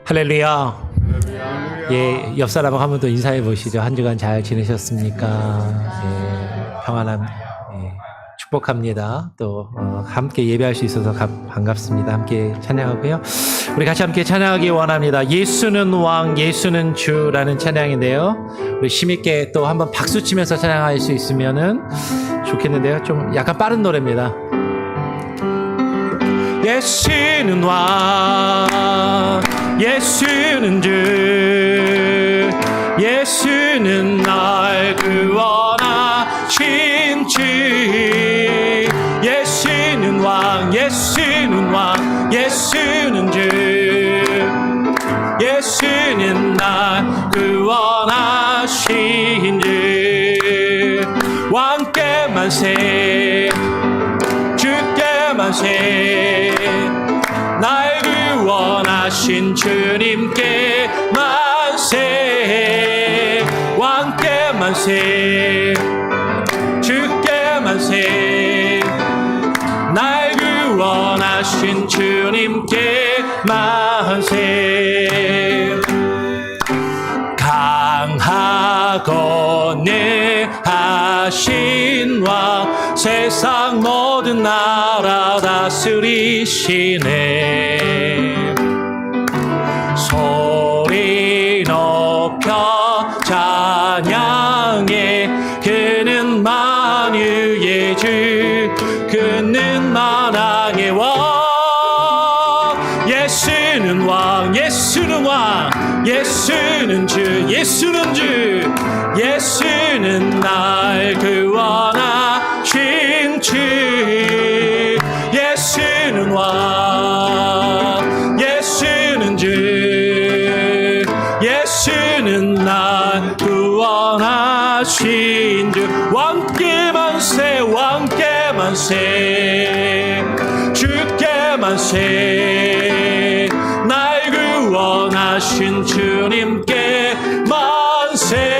할렐루야. 예, 옆 사람 한 번 더 인사해 보시죠. 한 주간 잘 지내셨습니까? 예, 평안함 축복합니다. 또 함께 예배할 수 있어서 반갑습니다. 함께 찬양하고요. 우리 같이 함께 찬양하기 원합니다. 예수는 왕, 예수는 주라는 찬양인데요. 우리 힘있게 또 한번 박수 치면서 찬양할 수 있으면은 좋겠는데요. 좀 약간 빠른 노래입니다. 예수는 왕, 예수는 주, 예수는 날 구원하신 주. 예수는 왕, 예수는 왕, 예수는 주, 예수는 날 구원하신 주. 왕께 만세, 주께 만세, 날 구원하신 주님께 만세. 왕께 만세, 주께 만세, 날 구원하신 주님께 만세. 강하고 능하신 왕, 세상 모든 나라 다스리시네. 소리 높여 찬양해, 그는 만유의 주, 그는 만왕의 왕. 예수는 왕, 예수는 왕, 예수는 주, 예수는 주, 예수는 날 구원하신 주. 예수는 왕, 예수는 주, 예수는 날 구원하신 주. 왕께 만세, 왕께 만세, 주께 만세, 날 구원하신 주님께 만세.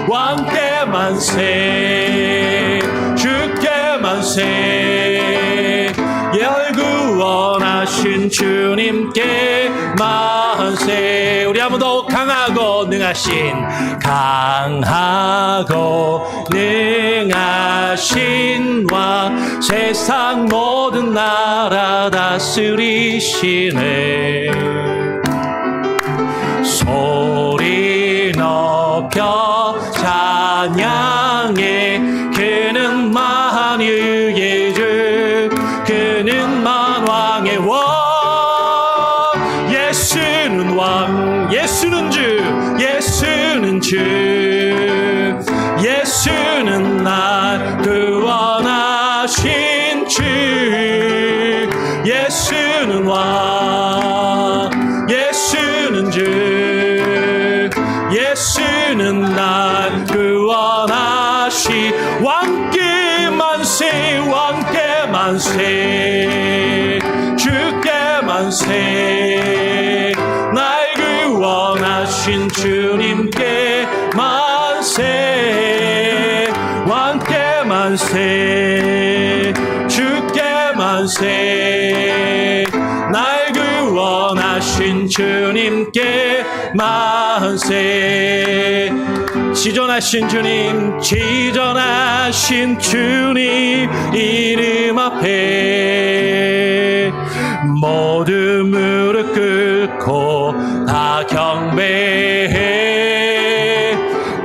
왕께 만세, 주께 만세, 날 구원하신 주님께 만세. 우리 한 번 더 강하고 능하신, 강하고 능하신 왕, 세상 모든 나라 다스리시네. 소리 높여 찬양해, 그는 만유의 주, 그는 만왕의 왕. 예수는 왕, 예수는 주, 예수는 주, 예수는 날 구원하신 주. 예수는 왕, 예수는 주, 예수는 날 구원하시. 왕께 만세, 왕께 만세, 주께 만세, 날 구원하신 주님께 만세. 왕께 만세, 주께 만세, 날 구원하신 주님께 만세. 지존하신 주님, 지존하신 주님 이름 앞에 모두 무릎 꿇고 다 경배해.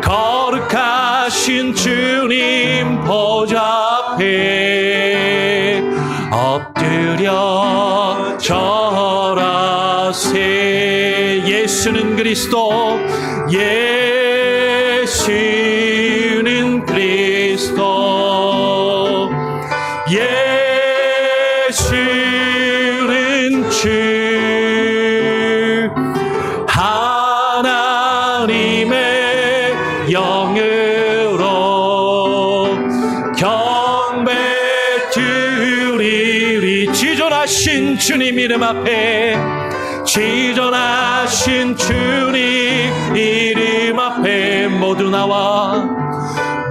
거룩하신 주님 보좌 앞에 엎드려 절하세. 예수는 그리스도, 예수는 그리스도, 예수는 주, 하나님의 영으로 경배 드리리. 지존하신 주님 이름 앞에, 지존하신 주님 이름 앞에 모두 나와,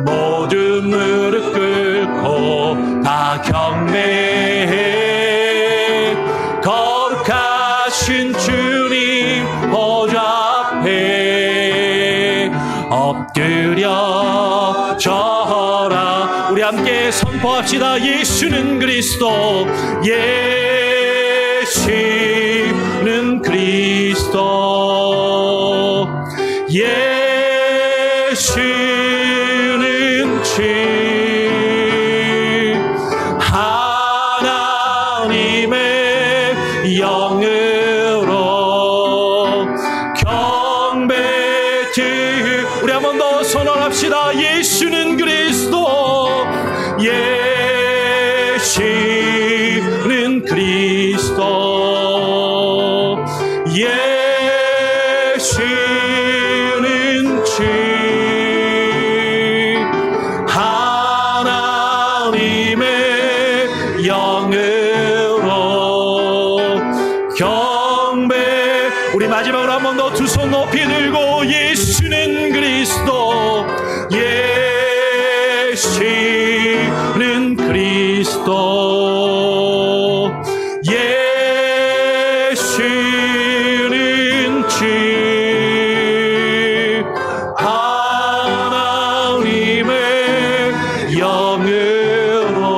모두 무릎 꿇고 다 경배해. 선포합시다. 예수는 그리스도, 예수는 그리스도, 예수는 주 하나님의 영으로 경배드. 우리 한 번 더 선언합시다. 예수는 그리스도, 예수는 그리스도, 예수는 주 하나님의 영으로 경배. 우리 마지막으로 한 번 더 두 손 높이 들고 예수는 그리스도, 예수는 그리스도, 예수는 주 하나님의 영으로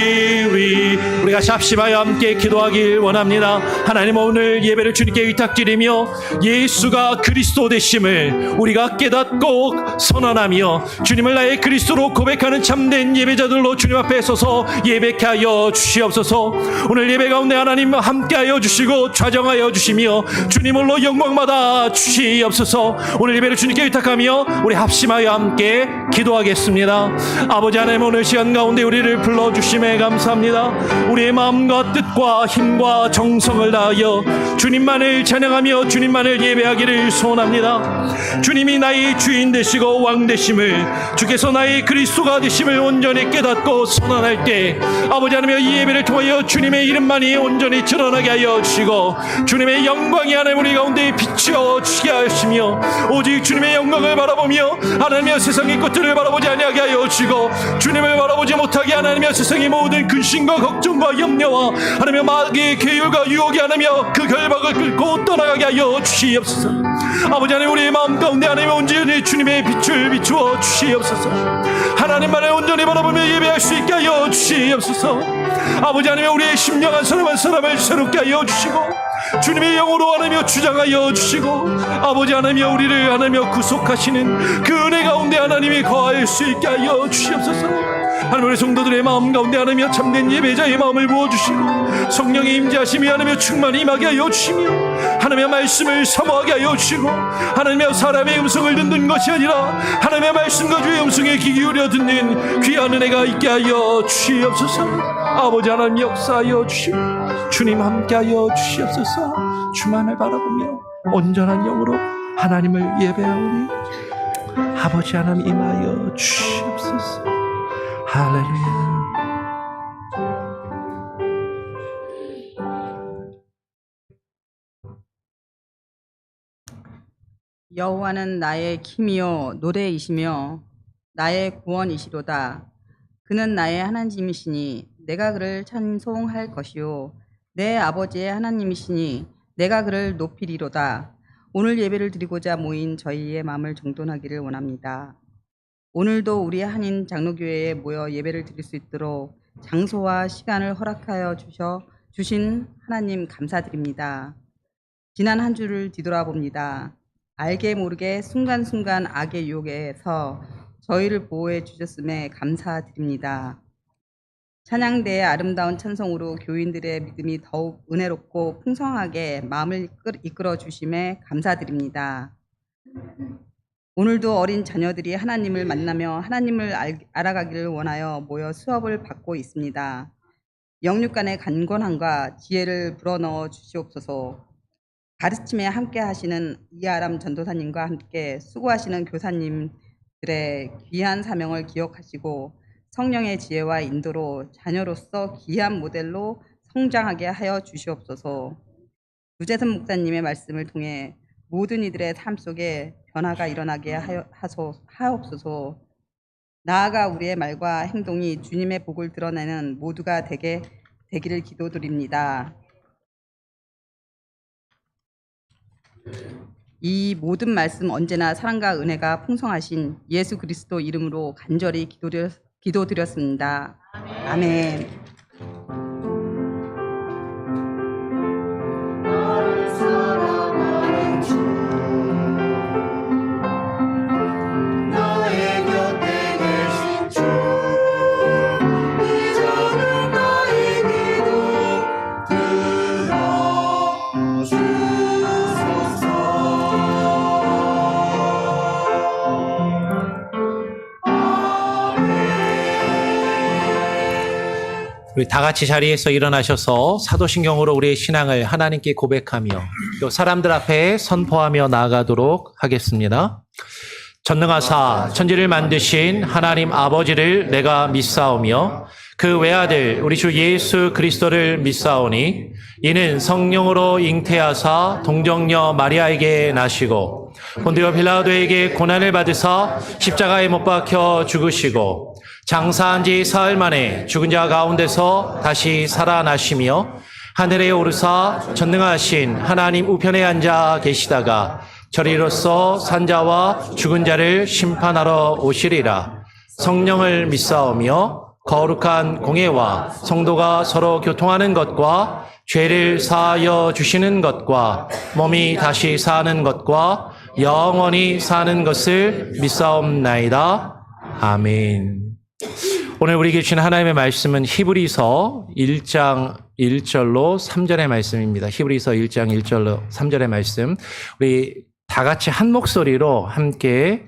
경배드리리. 우리가 샵시바와 함께 기도하길 원합니다. 하나님, 오늘 예배를 주님께 의탁드리며 예수가 그리스도 되심을 우리가 깨닫고 선언하며 주님을 나의 그리스도로 고백하는 참된 예배자들로 주님 앞에 서서 예배케 하여 주시옵소서. 오늘 예배 가운데 하나님 함께하여 주시고 좌정하여 주시며 주님으로 영광받아 주시옵소서. 오늘 예배를 주님께 의탁하며 우리 합심하여 함께 기도하겠습니다. 아버지 하나님, 오늘 시간 가운데 우리를 불러주심에 감사합니다. 우리의 마음과 뜻과 힘과 정성을 다하여 주님만을 찬양하며 주님만을 예배하기를 소원합니다. 주님이 나의 주인 되시고 왕 되심을, 주께서 나의 그리스도가 되심을 온전히 깨닫고 선언할 때 아버지 하나님, 이 예배를 통하여 주님의 이름만이 온전히 드러나게 하여 주시고 주님의 영광이 하나님 우리 가운데 비추어 주게 하시며 오직 주님의 영광을 바라보며 하나님의 세상의 것들을 바라보지 아니하게 하여 주시고 주님을 바라보지 못하게 하나님의 세상의 모든 근심과 걱정과 염려와 하나님의 마귀의 계율과 유혹이 하나며 그 결박을 끌고 떠나가게 하여 주시옵소서. 아버지 하나님, 우리의 마음 가운데 하나님 온전히 주님의 빛을 비추어 주시옵소서. 하나님만을 온전히 바라보며 예배할 수 있게 하여 주시옵소서. 아버지 하나님, 우리의 심령 한 사람 한 사람을 새롭게 하여 주시고 주님의 영으로 하나며 주장하여 주시고 아버지 하나님, 우리를 하나며 구속하시는 그 은혜 가운데 하나님이 거할 수 있게 하여 주시옵소서. 하나님, 우리 성도들의 마음 가운데 하나며 참된 예배자의 마음을 부어주시고 성령의 임재하심이 하나며 충만히 임하게 하여 주시며 하나님의 말씀을 사모하게 하여 주시고 하나님의 사람의 음성을 듣는 것이 아니라 하나님의 말씀과 주의 음성에 귀 기울여 듣는 귀한 은혜가 있게 하여 주시옵소서. 아버지 하나님, 역사하여 주시고 주님 함께하여 주시옵소서. 주만을 바라보며 온전한 영으로 하나님을 예배하오니 아버지 하나님 임하여 주시옵소서. 할렐루야. 여호와는 나의 힘이요 노래이시며 나의 구원이시로다. 그는 나의 하나님이시니 내가 그를 찬송할 것이요 내 아버지의 하나님이시니 내가 그를 높이리로다. 오늘 예배를 드리고자 모인 저희의 마음을 정돈하기를 원합니다. 오늘도 우리 한인 장로교회에 모여 예배를 드릴 수 있도록 장소와 시간을 허락하여 주신 하나님 감사드립니다. 지난 한 주를 뒤돌아봅니다. 알게 모르게 순간순간 악의 유혹에서 저희를 보호해 주셨음에 감사드립니다. 찬양대의 아름다운 찬송으로 교인들의 믿음이 더욱 은혜롭고 풍성하게 마음을 이끌어 주심에 감사드립니다. 오늘도 어린 자녀들이 하나님을 만나며 하나님을 알아가기를 원하여 모여 수업을 받고 있습니다. 영육간의 간권함과 지혜를 불어넣어 주시옵소서. 가르침에 함께 하시는 이아람 전도사님과 함께 수고하시는 교사님들의 귀한 사명을 기억하시고 성령의 지혜와 인도로 자녀로서 귀한 모델로 성장하게 하여 주시옵소서. 유재선 목사님의 말씀을 통해 모든 이들의 삶 속에 변화가 일어나게 하옵소서. 나아가 우리의 말과 행동이 주님의 복을 드러내는 모두가 되기를 기도드립니다. 이 모든 말씀 언제나 사랑과 은혜가 풍성하신 예수 그리스도 이름으로 간절히 기도드렸습니다. 아멘. 나의 곁에 계신 주 이제는 나의 기도 우리 다 같이 자리에서 일어나셔서 사도신경으로 우리의 신앙을 하나님께 고백하며 또 사람들 앞에 선포하며 나아가도록 하겠습니다. 전능하사 천지를 만드신 하나님 아버지를 내가 믿사오며 그 외아들 우리 주 예수 그리스도를 믿사오니 이는 성령으로 잉태하사 동정녀 마리아에게 나시고 본디오 빌라도에게 고난을 받으사 십자가에 못 박혀 죽으시고 장사한 지 사흘 만에 죽은 자 가운데서 다시 살아나시며 하늘에 오르사 전능하신 하나님 우편에 앉아 계시다가 저리로서 산자와 죽은 자를 심판하러 오시리라. 성령을 믿사오며 거룩한 공예와 성도가 서로 교통하는 것과 죄를 사하여 주시는 것과 몸이 다시 사는 것과 영원히 사는 것을 믿사옵나이다. 아멘. 오늘 우리에게 주신 하나님의 말씀은 히브리서 1장 1절로 3절의 말씀입니다. 히브리서 1장 1절로 3절의 말씀. 우리 다 같이 한 목소리로 함께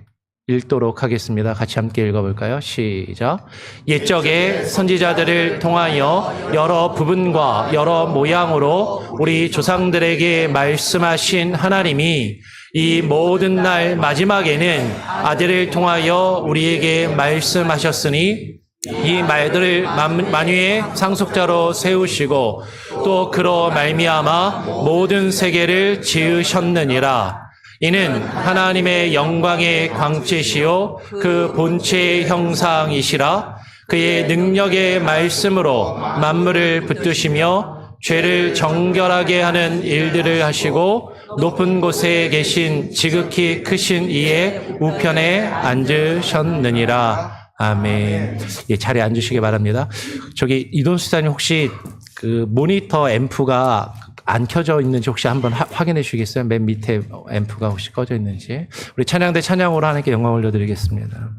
읽도록 하겠습니다. 같이 함께 읽어볼까요? 시작. 옛적에 선지자들을 통하여 여러 부분과 여러 모양으로 우리 조상들에게 말씀하신 하나님이 이 모든 날 마지막에는 아들을 통하여 우리에게 말씀하셨으니 이 말들을 만유의 상속자로 세우시고 또 그로 말미암아 모든 세계를 지으셨느니라. 이는 하나님의 영광의 광채시요 그 본체의 형상이시라. 그의 능력의 말씀으로 만물을 붙드시며 죄를 정결하게 하는 일들을 하시고 높은 곳에 계신 지극히 크신 이의 우편에 앉으셨느니라. 아멘. 예, 자리에 앉으시기 바랍니다. 저기 이돈수사님 혹시 그 모니터 앰프가 안 켜져 있는지 혹시 한번 확인해 주시겠어요? 맨 밑에 앰프가 혹시 꺼져 있는지. 우리 찬양대 찬양으로 하나님께 영광 올려드리겠습니다.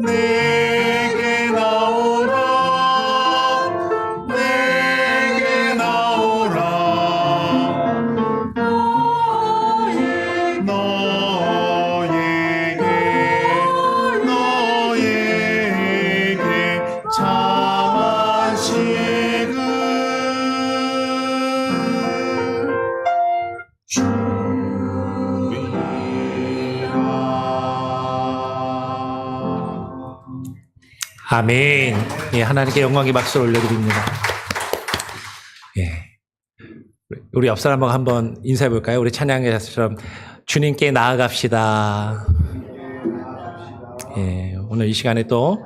내게 나오라 내게 나오라 너에게 참한 식을 주리라. 아멘. 예, 하나님께 영광의 박수를 올려드립니다. 예. 우리 옆 사람하고 한번 인사해 볼까요? 우리 찬양가처럼 주님께 나아갑시다. 예, 오늘 이 시간에 또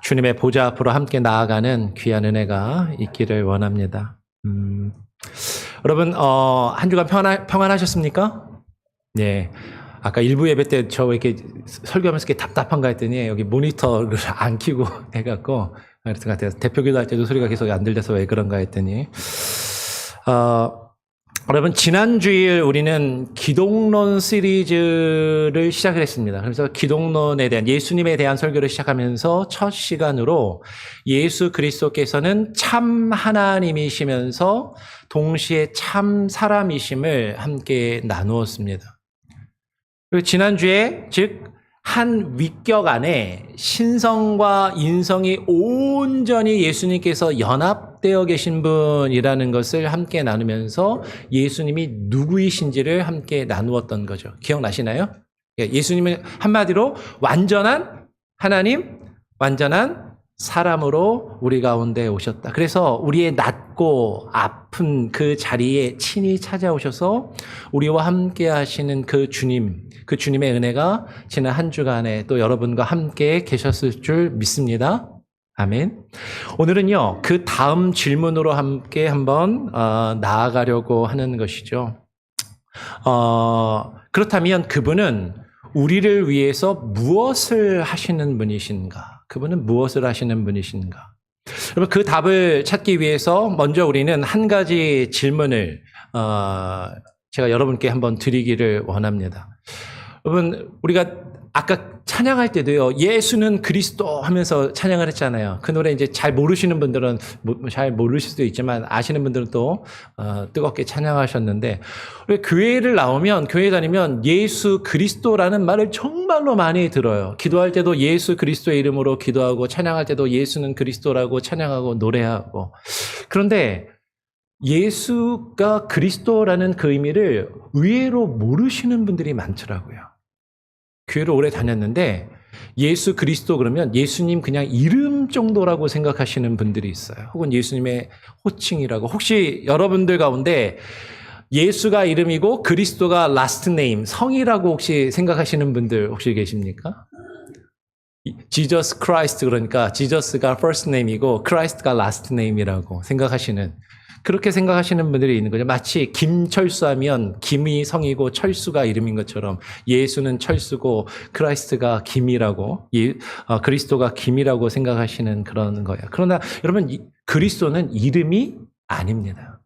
주님의 보좌 앞으로 함께 나아가는 귀한 은혜가 있기를 원합니다. 여러분, 한 주간 평안하셨습니까? 예. 아까 일부 예배 때 저 이렇게 설교하면서 이렇게 답답한가 했더니 여기 모니터를 안 켜고 해갖고 그랬던 것 같아요. 대표기도 할 때도 소리가 계속 안 들려서 왜 그런가 했더니 여러분 지난 주일 우리는 기독론 시리즈를 시작을 했습니다. 그래서 기독론에 대한 예수님에 대한 설교를 시작하면서 첫 시간으로 예수 그리스도께서는 참 하나님이시면서 동시에 참 사람이심을 함께 나누었습니다. 그리고 지난주에 즉 한 위격 안에 신성과 인성이 온전히 예수님께서 연합되어 계신 분이라는 것을 함께 나누면서 예수님이 누구이신지를 함께 나누었던 거죠. 기억나시나요? 예수님은 한마디로 완전한 하나님, 완전한 사람으로 우리 가운데 오셨다. 그래서 우리의 낮고 아픈 그 자리에 친히 찾아오셔서 우리와 함께 하시는 그 주님, 그 주님의 은혜가 지난 한 주간에 또 여러분과 함께 계셨을 줄 믿습니다. 아멘. 오늘은요, 그 다음 질문으로 함께 한번 나아가려고 하는 것이죠. 그렇다면 그분은 우리를 위해서 무엇을 하시는 분이신가? 그분은 무엇을 하시는 분이신가? 여러분, 그 답을 찾기 위해서 먼저 우리는 한 가지 질문을 제가 여러분께 한번 드리기를 원합니다. 여러분, 우리가 아까 찬양할 때도요, 예수는 그리스도 하면서 찬양을 했잖아요. 그 노래 이제 잘 모르시는 분들은 잘 모르실 수도 있지만 아시는 분들은 또 뜨겁게 찬양하셨는데, 우리 교회를 나오면, 교회 다니면 예수 그리스도라는 말을 정말로 많이 들어요. 기도할 때도 예수 그리스도의 이름으로 기도하고, 찬양할 때도 예수는 그리스도라고 찬양하고 노래하고. 그런데 예수가 그리스도라는 그 의미를 의외로 모르시는 분들이 많더라고요. 교회를 오래 다녔는데 예수 그리스도 그러면 예수님 그냥 이름 정도라고 생각하시는 분들이 있어요. 혹은 예수님의 호칭이라고. 혹시 여러분들 가운데 예수가 이름이고 그리스도가 last name, 성이라고 혹시 생각하시는 분들 혹시 계십니까? Jesus Christ, 그러니까 Jesus가 first name이고 Christ가 last name이라고 생각하시는, 그렇게 생각하시는 분들이 있는 거죠. 마치 김철수 하면 김이 성이고 철수가 이름인 것처럼 예수는 철수고 크라이스트가 김이라고, 그리스도가 김이라고 생각하시는 그런 거예요. 그러나 여러분, 그리스도는 이름이 아닙니다.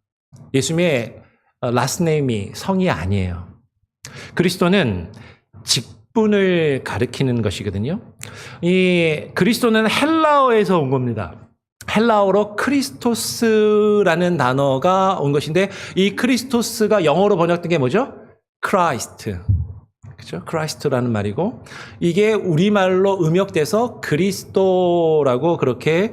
예수님의 last name이 성이 아니에요. 그리스도는 직분을 가리키는 것이거든요. 이 그리스도는 헬라어에서 온 겁니다. 헬라어로 크리스토스라는 단어가 온 것인데, 이 크리스토스가 영어로 번역된 게 뭐죠? 크라이스트. 그죠? 크라이스트라는 말이고, 이게 우리말로 음역돼서 그리스도라고 그렇게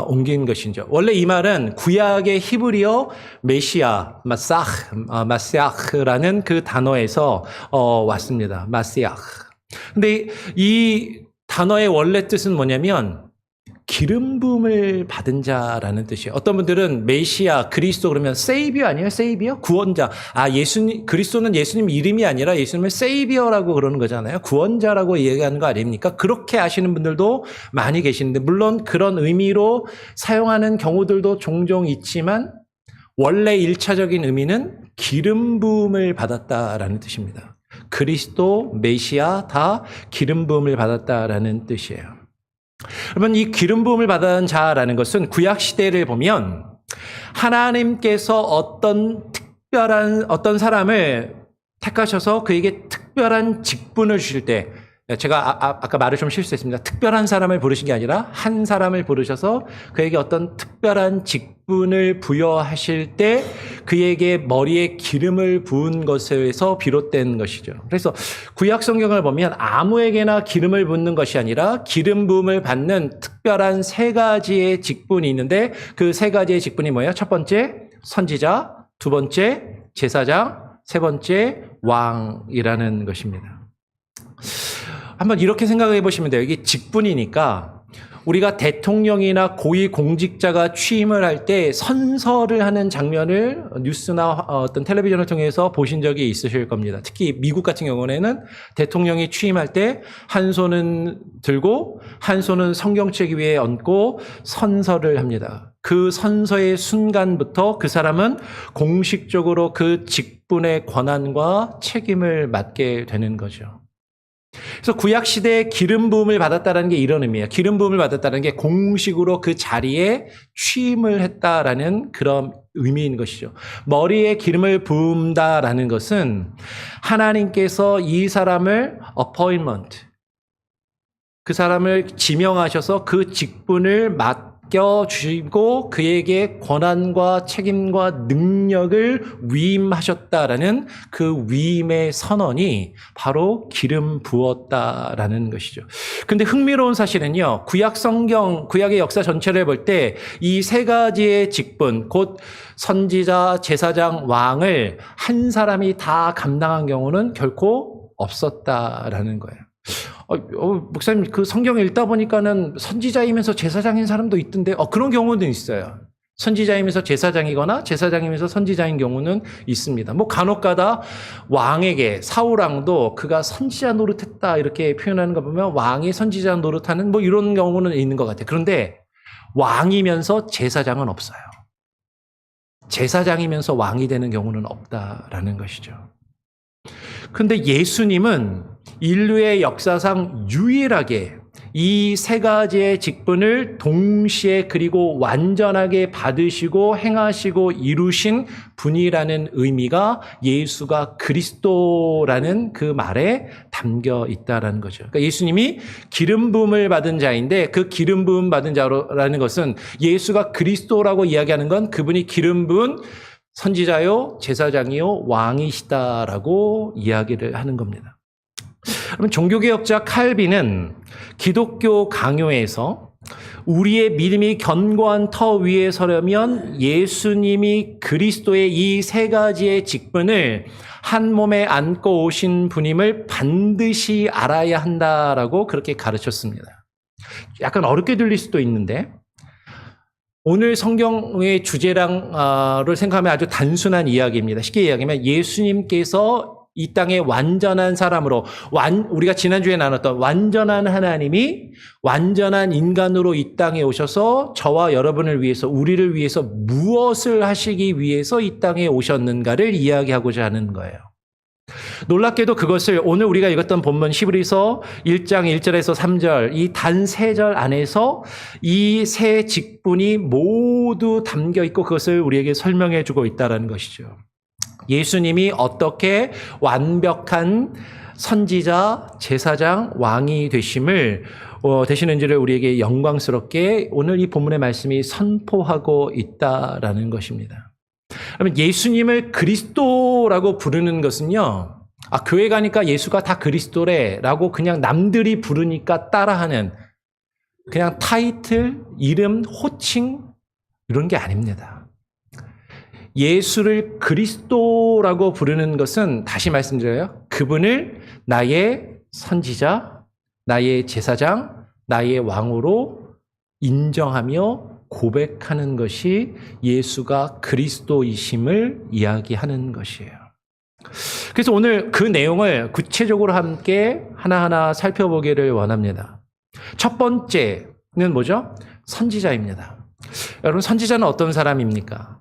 옮긴 것이죠. 원래 이 말은 구약의 히브리어 메시아, 마시아흐라는 그 단어에서 왔습니다. 마시아흐. 근데 이 단어의 원래 뜻은 뭐냐면 기름 부음을 받은 자라는 뜻이에요. 어떤 분들은 메시아, 그리스도 그러면 세이비어 아니에요? 세이비어? 구원자. 예수님, 그리스도는 예수님 이름이 아니라 예수님을 세이비어라고 그러는 거잖아요. 구원자라고 얘기하는 거 아닙니까? 그렇게 아시는 분들도 많이 계시는데, 물론 그런 의미로 사용하는 경우들도 종종 있지만 원래 1차적인 의미는 기름 부음을 받았다라는 뜻입니다. 그리스도, 메시아 다 기름 부음을 받았다라는 뜻이에요. 여러분, 이 기름 부음을 받은 자라는 것은 구약 시대를 보면 하나님께서 어떤 사람을 택하셔서 그에게 특별한 직분을 주실 때, 제가 아까 말을 좀 실수했습니다. 특별한 사람을 부르신 게 아니라 한 사람을 부르셔서 그에게 어떤 특별한 직분을 부여하실 때 그에게 머리에 기름을 부은 것에서 비롯된 것이죠. 그래서 구약 성경을 보면 아무에게나 기름을 붓는 것이 아니라 기름 부음을 받는 특별한 세 가지의 직분이 있는데 그 세 가지의 직분이 뭐예요? 첫 번째 선지자, 두 번째 제사장, 세 번째 왕이라는 것입니다. 한번 이렇게 생각해 보시면 돼요. 이게 직분이니까 우리가 대통령이나 고위공직자가 취임을 할 때 선서를 하는 장면을 뉴스나 어떤 텔레비전을 통해서 보신 적이 있으실 겁니다. 특히 미국 같은 경우에는 대통령이 취임할 때 한 손은 들고 한 손은 성경책 위에 얹고 선서를 합니다. 그 선서의 순간부터 그 사람은 공식적으로 그 직분의 권한과 책임을 맡게 되는 거죠. 그래서 구약 시대에 기름 부음을 받았다는 게 이런 의미예요. 기름 부음을 받았다는 게 공식으로 그 자리에 취임을 했다라는 그런 의미인 것이죠. 머리에 기름을 부은다라는 것은 하나님께서 이 사람을 appointment, 그 사람을 지명하셔서 그 직분을 맡겨주시고 그에게 권한과 책임과 능력을 위임하셨다라는 그 위임의 선언이 바로 기름 부었다라는 것이죠. 근데 흥미로운 사실은요, 구약 성경, 구약의 역사 전체를 볼 때 이 세 가지의 직분, 곧 선지자, 제사장, 왕을 한 사람이 다 감당한 경우는 결코 없었다라는 거예요. 목사님, 그 성경 읽다 보니까는 선지자이면서 제사장인 사람도 있던데, 그런 경우도 있어요. 선지자이면서 제사장이거나 제사장이면서 선지자인 경우는 있습니다. 뭐 간혹가다 왕에게, 사울왕도 그가 선지자 노릇했다 이렇게 표현하는 거 보면 왕이 선지자 노릇하는 뭐 이런 경우는 있는 것 같아요. 그런데 왕이면서 제사장은 없어요. 제사장이면서 왕이 되는 경우는 없다라는 것이죠. 그런데 예수님은 인류의 역사상 유일하게 이 세 가지의 직분을 동시에 그리고 완전하게 받으시고 행하시고 이루신 분이라는 의미가 예수가 그리스도라는 그 말에 담겨 있다라는 거죠. 그러니까 예수님이 기름 부음을 받은 자인데 그 기름 부음 받은 자라는 것은 예수가 그리스도라고 이야기하는 건 그분이 기름 부은 선지자요, 제사장이요, 왕이시다라고 이야기를 하는 겁니다. 그러면 종교개혁자 칼빈은 기독교 강요에서 우리의 믿음이 견고한 터 위에 서려면 예수님이 그리스도의 이 세 가지의 직분을 한 몸에 안고 오신 분임을 반드시 알아야 한다라고 그렇게 가르쳤습니다. 약간 어렵게 들릴 수도 있는데 오늘 성경의 주제랑을 생각하면 아주 단순한 이야기입니다. 쉽게 이야기하면 예수님께서 이 땅의 완전한 사람으로 우리가 지난주에 나눴던 완전한 하나님이 완전한 인간으로 이 땅에 오셔서 저와 여러분을 위해서 우리를 위해서 무엇을 하시기 위해서 이 땅에 오셨는가를 이야기하고자 하는 거예요. 놀랍게도 그것을 오늘 우리가 읽었던 본문 히브리서 1장 1절에서 3절 이 단 3절 안에서 이 세 직분이 모두 담겨 있고 그것을 우리에게 설명해 주고 있다는 것이죠. 예수님이 어떻게 완벽한 선지자, 제사장, 왕이 되시는지를 우리에게 영광스럽게 오늘 이 본문의 말씀이 선포하고 있다라는 것입니다. 그러면 예수님을 그리스도라고 부르는 것은요, 교회 가니까 예수가 다 그리스도래라고 그냥 남들이 부르니까 따라하는 그냥 타이틀, 이름, 호칭 이런 게 아닙니다. 예수를 그리스도라고 부르는 것은 다시 말씀드려요. 그분을 나의 선지자, 나의 제사장, 나의 왕으로 인정하며 고백하는 것이 예수가 그리스도이심을 이야기하는 것이에요. 그래서 오늘 그 내용을 구체적으로 함께 하나하나 살펴보기를 원합니다. 첫 번째는 뭐죠? 선지자입니다. 여러분, 선지자는 어떤 사람입니까?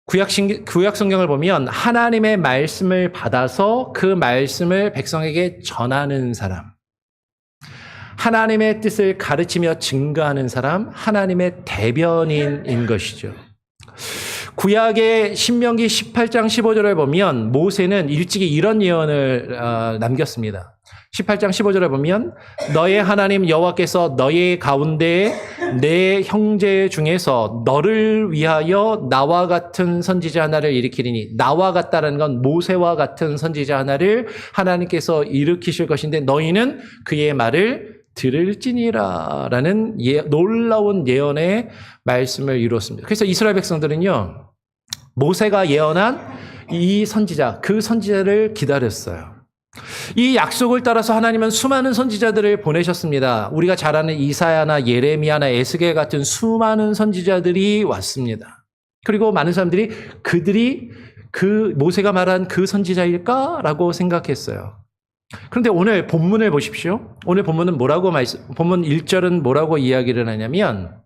구약 성경을 보면 하나님의 말씀을 받아서 그 말씀을 백성에게 전하는 사람, 하나님의 뜻을 가르치며 증거하는 사람, 하나님의 대변인인 것이죠. 구약의 신명기 18장 15절을 보면 모세는 일찍이 이런 예언을 남겼습니다. 18장 15절에 보면 너의 하나님 여호와께서 너의 가운데 내 형제 중에서 너를 위하여 나와 같은 선지자 하나를 일으키리니, 나와 같다라는 건 모세와 같은 선지자 하나를 하나님께서 일으키실 것인데 너희는 그의 말을 들을지니라 라는 놀라운 예언의 말씀을 이루었습니다. 그래서 이스라엘 백성들은요, 모세가 예언한 이 선지자, 그 선지자를 기다렸어요. 이 약속을 따라서 하나님은 수많은 선지자들을 보내셨습니다. 우리가 잘 아는 이사야나 예레미야나 에스겔 같은 수많은 선지자들이 왔습니다. 그리고 많은 사람들이 그들이 그 모세가 말한 그 선지자일까라고 생각했어요. 그런데 오늘 본문을 보십시오. 오늘 본문은 본문 1절은 뭐라고 이야기를 하냐면,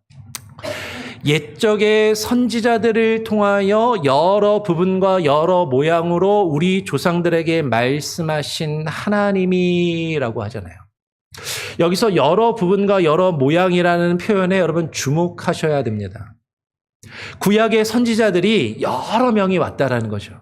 옛적의 선지자들을 통하여 여러 부분과 여러 모양으로 우리 조상들에게 말씀하신 하나님이라고 하잖아요. 여기서 여러 부분과 여러 모양이라는 표현에 여러분 주목하셔야 됩니다. 구약의 선지자들이 여러 명이 왔다라는 거죠.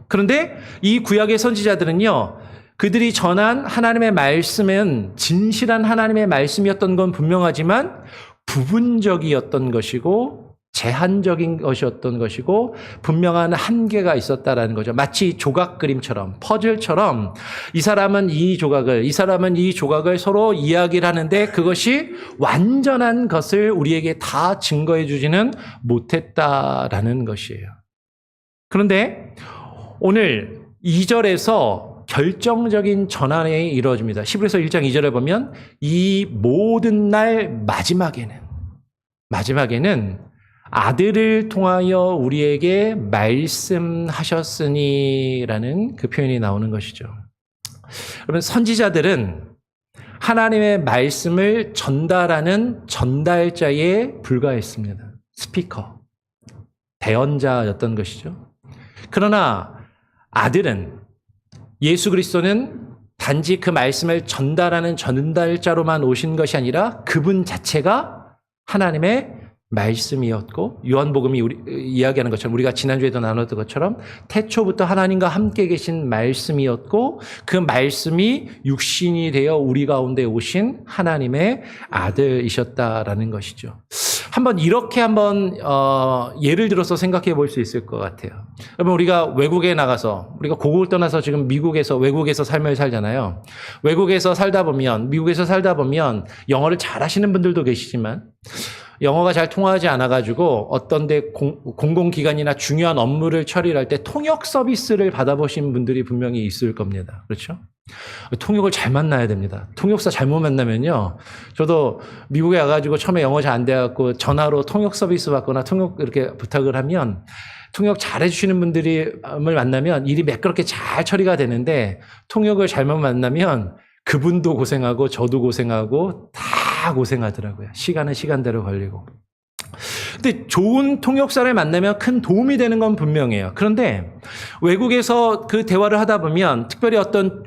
그런데 이 구약의 선지자들은요, 그들이 전한 하나님의 말씀은 진실한 하나님의 말씀이었던 건 분명하지만 부분적이었던 것이고 제한적인 것이었던 것이고 분명한 한계가 있었다라는 거죠. 마치 조각 그림처럼, 퍼즐처럼 이 사람은 이 조각을 서로 이야기를 하는데 그것이 완전한 것을 우리에게 다 증거해 주지는 못했다라는 것이에요. 그런데 오늘 2절에서 결정적인 전환이 이루어집니다. 히브리서 1장 2절에 보면 이 모든 날 마지막에는 아들을 통하여 우리에게 말씀하셨으니라는 그 표현이 나오는 것이죠. 여러분, 선지자들은 하나님의 말씀을 전달하는 전달자에 불과했습니다. 스피커, 대언자였던 것이죠. 그러나 아들은, 예수 그리스도는 단지 그 말씀을 전달하는 전달자로만 오신 것이 아니라 그분 자체가 하나님의 말씀이었고, 요한복음이 이야기하는 것처럼, 우리가 지난주에도 나눴던 것처럼 태초부터 하나님과 함께 계신 말씀이었고, 그 말씀이 육신이 되어 우리 가운데 오신 하나님의 아들이셨다라는 것이죠. 이렇게 예를 들어서 생각해 볼 수 있을 것 같아요. 여러분, 우리가 외국에 나가서, 우리가 고국을 떠나서 지금 외국에서 삶을 살잖아요. 미국에서 살다 보면 영어를 잘 하시는 분들도 계시지만 영어가 잘 통하지 않아가지고 어떤 데 공공기관이나 중요한 업무를 처리할 때 통역 서비스를 받아보신 분들이 분명히 있을 겁니다. 그렇죠? 통역을 잘 만나야 됩니다. 통역사 잘못 만나면요. 저도 미국에 와가지고 처음에 영어 잘 안 돼갖고 전화로 통역 서비스 받거나 통역 이렇게 부탁을 하면 통역 잘 해주시는 분들을 만나면 일이 매끄럽게 잘 처리가 되는데 통역을 잘못 만나면 그분도 고생하고 저도 고생하고 다 고생하더라고요. 시간은 시간대로 걸리고. 근데 좋은 통역사를 만나면 큰 도움이 되는 건 분명해요. 그런데 외국에서 그 대화를 하다 보면 특별히 어떤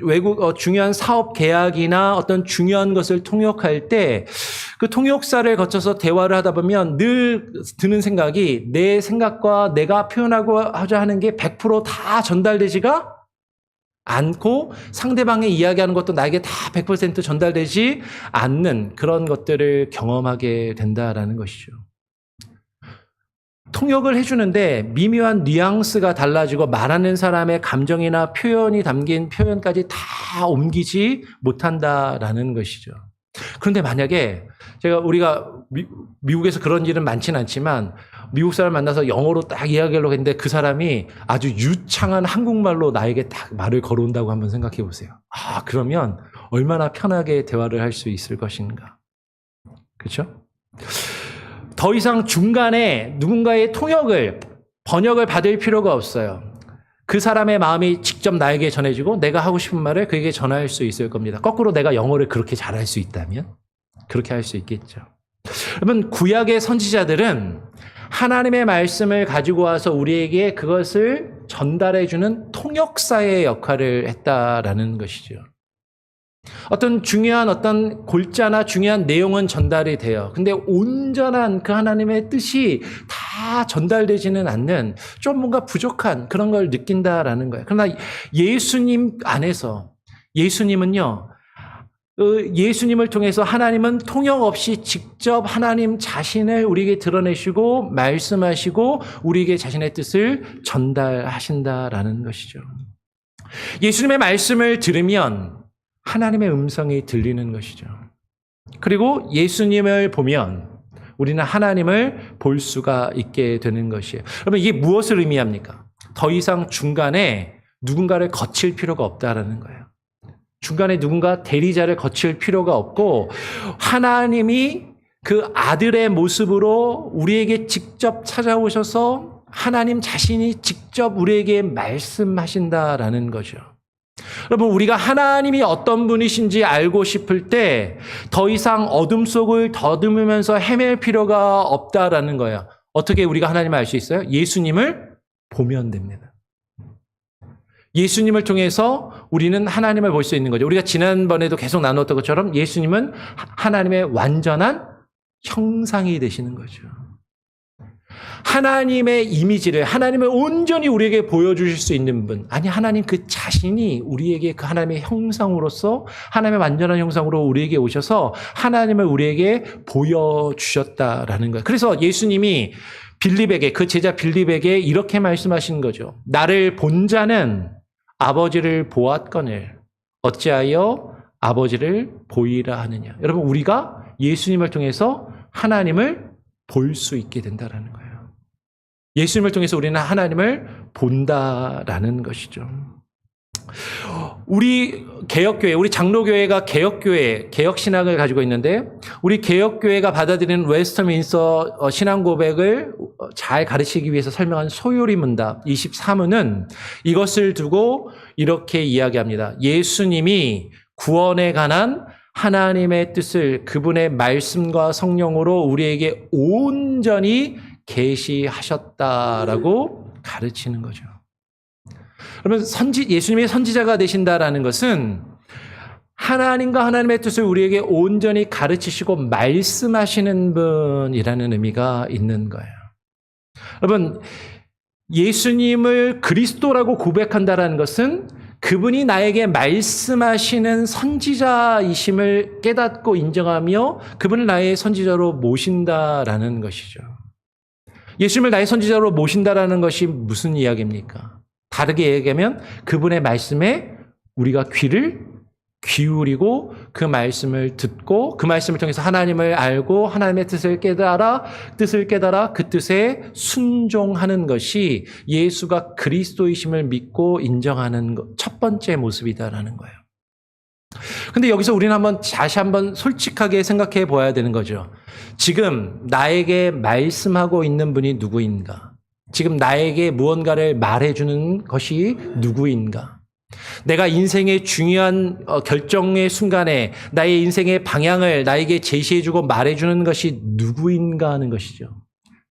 중요한 사업 계약이나 어떤 중요한 것을 통역할 때 그 통역사를 거쳐서 대화를 하다 보면 늘 드는 생각이, 내 생각과 내가 표현하고자 하는 게 100% 전달되지가 않고 상대방이 이야기하는 것도 나에게 다 100% 전달되지 않는 그런 것들을 경험하게 된다라는 것이죠. 통역을 해주는데 미묘한 뉘앙스가 달라지고 말하는 사람의 감정이나 표현이 담긴 표현까지 다 옮기지 못한다라는 것이죠. 그런데 만약에 우리가 미국에서 그런 일은 많지는 않지만 미국 사람 만나서 영어로 딱 이야기하려고 했는데 그 사람이 아주 유창한 한국말로 나에게 딱 말을 걸어온다고 한번 생각해 보세요. 그러면 얼마나 편하게 대화를 할 수 있을 것인가. 그렇죠? 더 이상 중간에 누군가의 번역을 받을 필요가 없어요. 그 사람의 마음이 직접 나에게 전해지고 내가 하고 싶은 말을 그에게 전할 수 있을 겁니다. 거꾸로 내가 영어를 그렇게 잘할 수 있다면 그렇게 할 수 있겠죠. 여러분, 구약의 선지자들은 하나님의 말씀을 가지고 와서 우리에게 그것을 전달해주는 통역사의 역할을 했다라는 것이죠. 어떤 골자나 중요한 내용은 전달이 돼요. 근데 온전한 그 하나님의 뜻이 다 전달되지는 않는 좀 뭔가 부족한 그런 걸 느낀다라는 거예요. 그러나 예수님 안에서 예수님은요, 예수님을 통해서 하나님은 통역 없이 직접 하나님 자신을 우리에게 드러내시고 말씀하시고 우리에게 자신의 뜻을 전달하신다라는 것이죠. 예수님의 말씀을 들으면 하나님의 음성이 들리는 것이죠. 그리고 예수님을 보면 우리는 하나님을 볼 수가 있게 되는 것이에요. 여러분, 이게 무엇을 의미합니까? 더 이상 중간에 누군가를 거칠 필요가 없다라는 거예요. 중간에 누군가 대리자를 거칠 필요가 없고 하나님이 그 아들의 모습으로 우리에게 직접 찾아오셔서 하나님 자신이 직접 우리에게 말씀하신다라는 거죠. 여러분, 우리가 하나님이 어떤 분이신지 알고 싶을 때 더 이상 어둠 속을 더듬으면서 헤맬 필요가 없다라는 거예요. 어떻게 우리가 하나님을 알 수 있어요? 예수님을 보면 됩니다. 예수님을 통해서 우리는 하나님을 볼 수 있는 거죠. 우리가 지난번에도 계속 나눴던 것처럼 예수님은 하나님의 완전한 형상이 되시는 거죠. 하나님의 이미지를, 하나님을 온전히 우리에게 보여주실 수 있는 분, 아니 하나님 그 자신이 우리에게 그 하나님의 형상으로서 하나님의 완전한 형상으로 우리에게 오셔서 하나님을 우리에게 보여주셨다라는 거예요. 그래서 예수님이 빌립에게, 그 제자 빌립에게 이렇게 말씀하신 거죠. 나를 본 자는 아버지를 보았거늘 어찌하여 아버지를 보이라 하느냐. 여러분, 우리가 예수님을 통해서 하나님을 볼 수 있게 된다라는 거예요. 예수님을 통해서 우리는 하나님을 본다라는 것이죠. 우리 개혁교회, 우리 장로교회가 개혁교회, 개혁신학을 가지고 있는데 우리 개혁교회가 받아들이는 웨스트민스터 신앙고백을 잘 가르치기 위해서 설명한 소요리 문답 23호는 이것을 두고 이렇게 이야기합니다. 예수님이 구원에 관한 하나님의 뜻을 그분의 말씀과 성령으로 우리에게 온전히 계시하셨다라고 가르치는 거죠. 그러면 예수님이 선지자가 되신다라는 것은 하나님과 하나님의 뜻을 우리에게 온전히 가르치시고 말씀하시는 분이라는 의미가 있는 거예요. 여러분, 예수님을 그리스도라고 고백한다라는 것은 그분이 나에게 말씀하시는 선지자이심을 깨닫고 인정하며 그분을 나의 선지자로 모신다라는 것이죠. 예수님을 나의 선지자로 모신다라는 것이 무슨 이야기입니까? 다르게 얘기하면 그분의 말씀에 우리가 귀를 기울이고 그 말씀을 듣고 그 말씀을 통해서 하나님을 알고 하나님의 뜻을 깨달아 그 뜻에 순종하는 것이 예수가 그리스도이심을 믿고 인정하는 첫 번째 모습이다라는 거예요. 근데 여기서 우리는 다시 한번 솔직하게 생각해 보아야 되는 거죠. 지금 나에게 말씀하고 있는 분이 누구인가? 지금 나에게 무언가를 말해주는 것이 누구인가? 내가 인생의 중요한 결정의 순간에 나의 인생의 방향을 나에게 제시해주고 말해주는 것이 누구인가 하는 것이죠.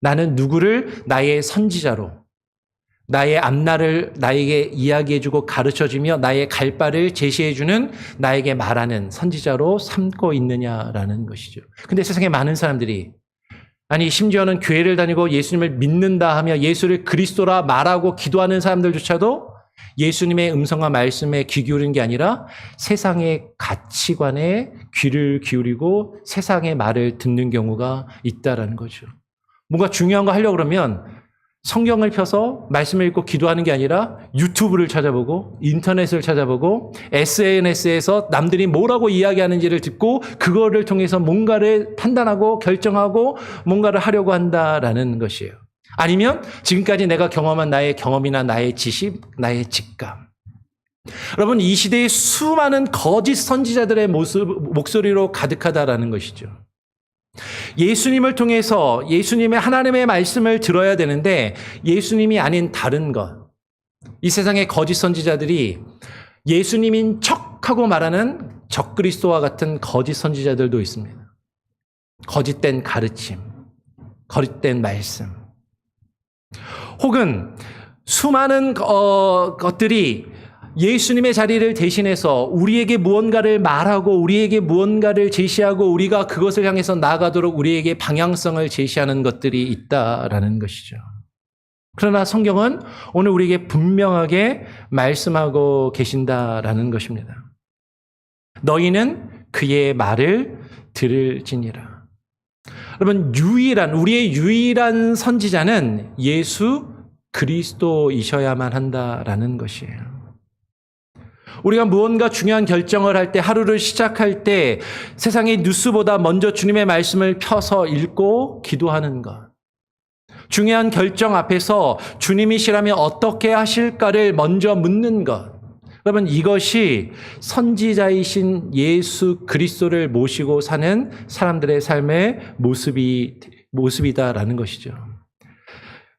나는 누구를 나의 선지자로, 나의 앞날을 나에게 이야기해주고 가르쳐주며 나의 갈 바를 제시해주는 나에게 말하는 선지자로 삼고 있느냐라는 것이죠. 근데 세상에 많은 사람들이, 아니 심지어는 교회를 다니고 예수님을 믿는다 하며 예수를 그리스도라 말하고 기도하는 사람들조차도 예수님의 음성과 말씀에 귀 기울이는 게 아니라 세상의 가치관에 귀를 기울이고 세상의 말을 듣는 경우가 있다라는 거죠. 뭔가 중요한 거 하려고 그러면 성경을 펴서 말씀을 읽고 기도하는 게 아니라 유튜브를 찾아보고 인터넷을 찾아보고 SNS에서 남들이 뭐라고 이야기하는지를 듣고 그거를 통해서 뭔가를 판단하고 결정하고 뭔가를 하려고 한다라는 것이에요. 아니면 지금까지 내가 경험한 나의 경험이나 나의 지식, 나의 직감. 여러분, 이 시대에 수많은 거짓 선지자들의 목소리로 가득하다라는 것이죠. 예수님을 통해서 예수님의 하나님의 말씀을 들어야 되는데 예수님이 아닌 다른 것. 이 세상의 거짓 선지자들이 예수님인 척하고 말하는 적그리스도와 같은 거짓 선지자들도 있습니다. 거짓된 가르침, 거짓된 말씀. 혹은 수많은 것들이 예수님의 자리를 대신해서 우리에게 무언가를 말하고 우리에게 무언가를 제시하고 우리가 그것을 향해서 나아가도록 우리에게 방향성을 제시하는 것들이 있다라는 것이죠. 그러나 성경은 오늘 우리에게 분명하게 말씀하고 계신다라는 것입니다. 너희는 그의 말을 들을지니라. 여러분, 우리의 유일한 선지자는 예수 그리스도이셔야만 한다라는 것이에요. 우리가 무언가 중요한 결정을 할 때, 하루를 시작할 때 세상의 뉴스보다 먼저 주님의 말씀을 펴서 읽고 기도하는 것. 중요한 결정 앞에서 주님이시라면 어떻게 하실까를 먼저 묻는 것. 여러분, 이것이 선지자이신 예수 그리스도를 모시고 사는 사람들의 삶의 모습이다라는 것이죠.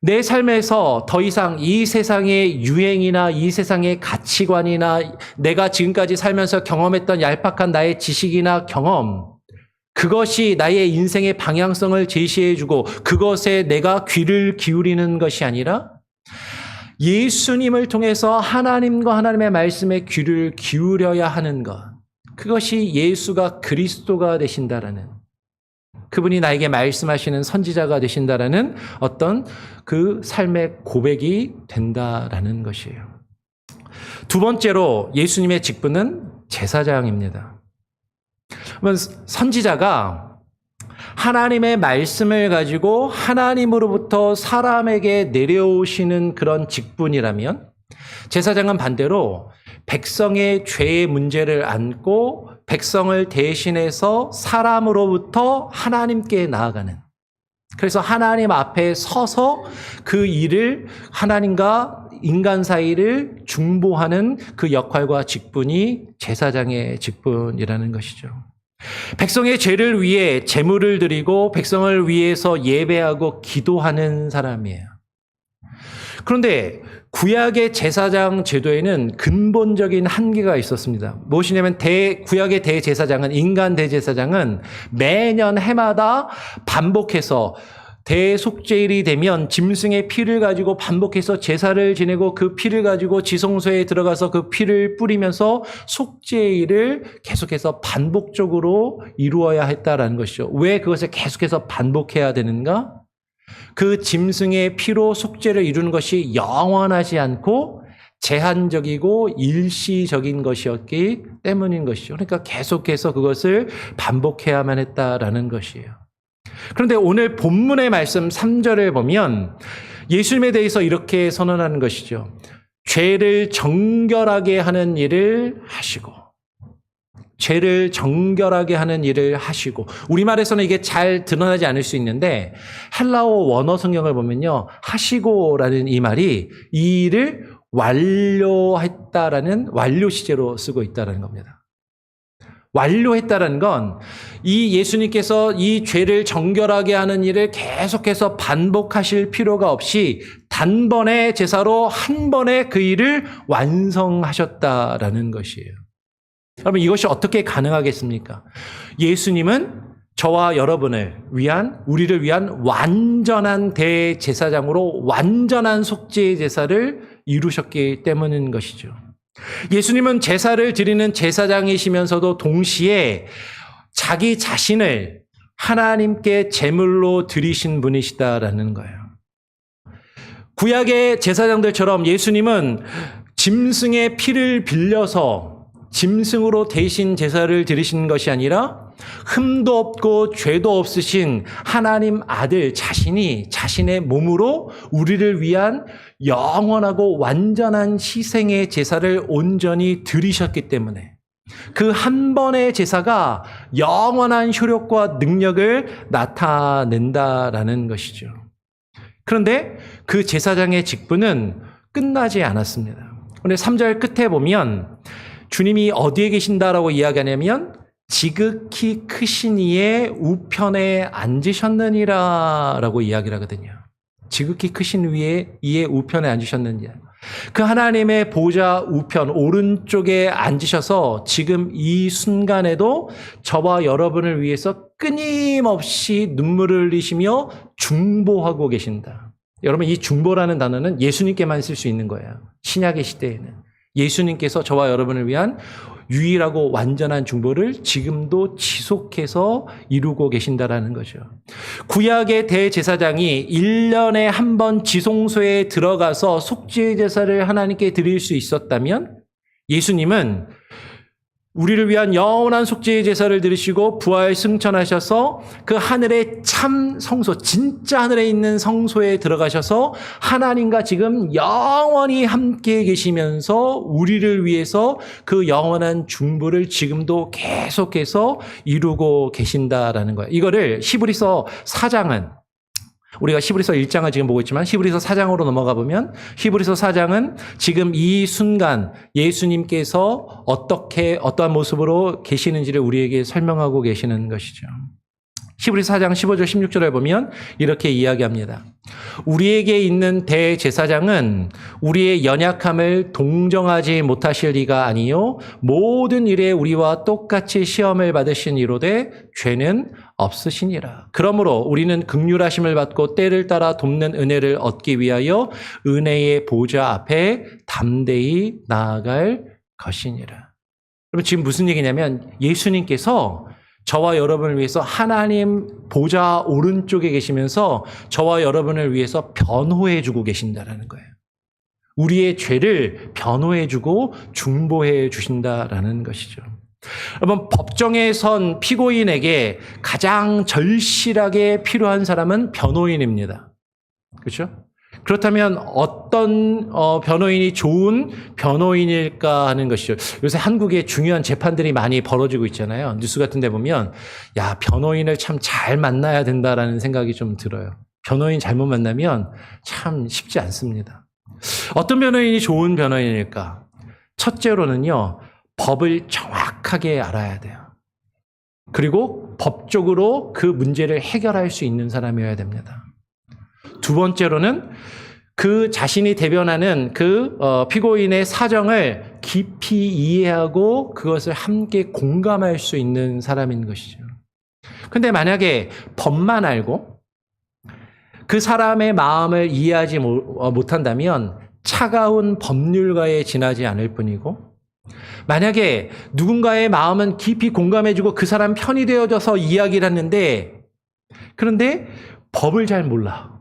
내 삶에서 더 이상 이 세상의 유행이나 이 세상의 가치관이나 내가 지금까지 살면서 경험했던 얄팍한 나의 지식이나 경험, 그것이 나의 인생의 방향성을 제시해주고 그것에 내가 귀를 기울이는 것이 아니라 예수님을 통해서 하나님과 하나님의 말씀에 귀를 기울여야 하는 것, 그것이 예수가 그리스도가 되신다라는, 그분이 나에게 말씀하시는 선지자가 되신다라는 어떤 그 삶의 고백이 된다라는 것이에요. 두 번째로 예수님의 직분은 제사장입니다. 선지자가 하나님의 말씀을 가지고 하나님으로부터 사람에게 내려오시는 그런 직분이라면, 제사장은 반대로 백성의 죄의 문제를 안고 백성을 대신해서 사람으로부터 하나님께 나아가는, 그래서 하나님 앞에 서서 그 일을, 하나님과 인간 사이를 중보하는 그 역할과 직분이 제사장의 직분이라는 것이죠. 백성의 죄를 위해 제물을 드리고 백성을 위해서 예배하고 기도하는 사람이에요. 그런데 구약의 제사장 제도에는 근본적인 한계가 있었습니다. 무엇이냐면 구약의 대제사장은, 인간 대제사장은 매년 해마다 반복해서 대속죄일이 되면 짐승의 피를 가지고 반복해서 제사를 지내고 그 피를 가지고 지성소에 들어가서 그 피를 뿌리면서 속죄일을 계속해서 반복적으로 이루어야 했다라는 것이죠. 왜 그것을 계속해서 반복해야 되는가? 그 짐승의 피로 속죄를 이루는 것이 영원하지 않고 제한적이고 일시적인 것이었기 때문인 것이죠. 그러니까 계속해서 그것을 반복해야만 했다라는 것이에요. 그런데 오늘 본문의 말씀 3절을 보면 예수님에 대해서 이렇게 선언하는 것이죠. 죄를 정결하게 하는 일을 하시고, 죄를 정결하게 하는 일을 하시고, 우리말에서는 이게 잘 드러나지 않을 수 있는데 헬라어 원어 성경을 보면요, 하시고라는 이 말이 이 일을 완료했다라는 완료 시제로 쓰고 있다는 겁니다. 완료했다는 건 이 예수님께서 이 죄를 정결하게 하는 일을 계속해서 반복하실 필요가 없이 단번에 제사로 한 번에 그 일을 완성하셨다라는 것이에요. 여러분, 이것이 어떻게 가능하겠습니까? 예수님은 저와 여러분을 위한, 우리를 위한 완전한 대제사장으로 완전한 속죄의 제사를 이루셨기 때문인 것이죠. 예수님은 제사를 드리는 제사장이시면서도 동시에 자기 자신을 하나님께 제물로 드리신 분이시다라는 거예요. 구약의 제사장들처럼 예수님은 짐승의 피를 빌려서 짐승으로 대신 제사를 드리신 것이 아니라 흠도 없고 죄도 없으신 하나님 아들 자신이 자신의 몸으로 우리를 위한 영원하고 완전한 희생의 제사를 온전히 드리셨기 때문에 그 한 번의 제사가 영원한 효력과 능력을 나타낸다라는 것이죠. 그런데 그 제사장의 직분은 끝나지 않았습니다. 그런데 3절 끝에 보면 주님이 어디에 계신다라고 이야기하냐면 지극히 크신 이의 우편에 앉으셨느니라 라고 이야기를 하거든요. 지극히 크신 이의 우편에 앉으셨느니라. 그 하나님의 보좌 우편 오른쪽에 앉으셔서 지금 이 순간에도 저와 여러분을 위해서 끊임없이 눈물을 흘리시며 중보하고 계신다. 여러분, 이 중보라는 단어는 예수님께만 쓸 수 있는 거예요. 신약의 시대에는 예수님께서 저와 여러분을 위한 유일하고 완전한 중보를 지금도 지속해서 이루고 계신다라는 거죠. 구약의 대제사장이 1년에 한 번 지성소에 들어가서 속죄 제사를 하나님께 드릴 수 있었다면 예수님은 우리를 위한 영원한 속죄의 제사를 드리시고 부활 승천하셔서 그 하늘의 참 성소, 진짜 하늘에 있는 성소에 들어가셔서 하나님과 지금 영원히 함께 계시면서 우리를 위해서 그 영원한 중보를 지금도 계속해서 이루고 계신다라는 거예요. 이거를 히브리서 4장은 우리가 히브리서 1장을 지금 보고 있지만 히브리서 4장으로 넘어가 보면 히브리서 4장은 지금 이 순간 예수님께서 어떠한 모습으로 계시는지를 우리에게 설명하고 계시는 것이죠. 히브리서 4장 15절 16절에 보면 이렇게 이야기합니다. 우리에게 있는 대제사장은 우리의 연약함을 동정하지 못하실 리가 아니요 모든 일에 우리와 똑같이 시험을 받으신 이로되 죄는 없으시니라. 그러므로 우리는 긍휼하심을 받고 때를 따라 돕는 은혜를 얻기 위하여 은혜의 보좌 앞에 담대히 나아갈 것이니라. 그럼 지금 무슨 얘기냐면 예수님께서 저와 여러분을 위해서 하나님 보좌 오른쪽에 계시면서 저와 여러분을 위해서 변호해 주고 계신다라는 거예요. 우리의 죄를 변호해 주고 중보해 주신다라는 것이죠. 여러분, 법정에 선 피고인에게 가장 절실하게 필요한 사람은 변호인입니다. 그렇죠? 그렇다면 어떤 변호인이 좋은 변호인일까 하는 것이죠. 요새 한국에 중요한 재판들이 많이 벌어지고 있잖아요. 뉴스 같은 데 보면 야, 변호인을 참 잘 만나야 된다라는 생각이 좀 들어요. 변호인 잘못 만나면 참 쉽지 않습니다. 어떤 변호인이 좋은 변호인일까? 첫째로는요, 법을 정확하게 알아야 돼요. 그리고 법적으로 그 문제를 해결할 수 있는 사람이어야 됩니다. 두 번째로는 그 자신이 대변하는 그 피고인의 사정을 깊이 이해하고 그것을 함께 공감할 수 있는 사람인 것이죠. 근데 만약에 법만 알고 그 사람의 마음을 이해하지 못한다면 차가운 법률가에 지나지 않을 뿐이고, 만약에 누군가의 마음은 깊이 공감해주고 그 사람 편이 되어져서 이야기를 하는데, 그런데 법을 잘 몰라.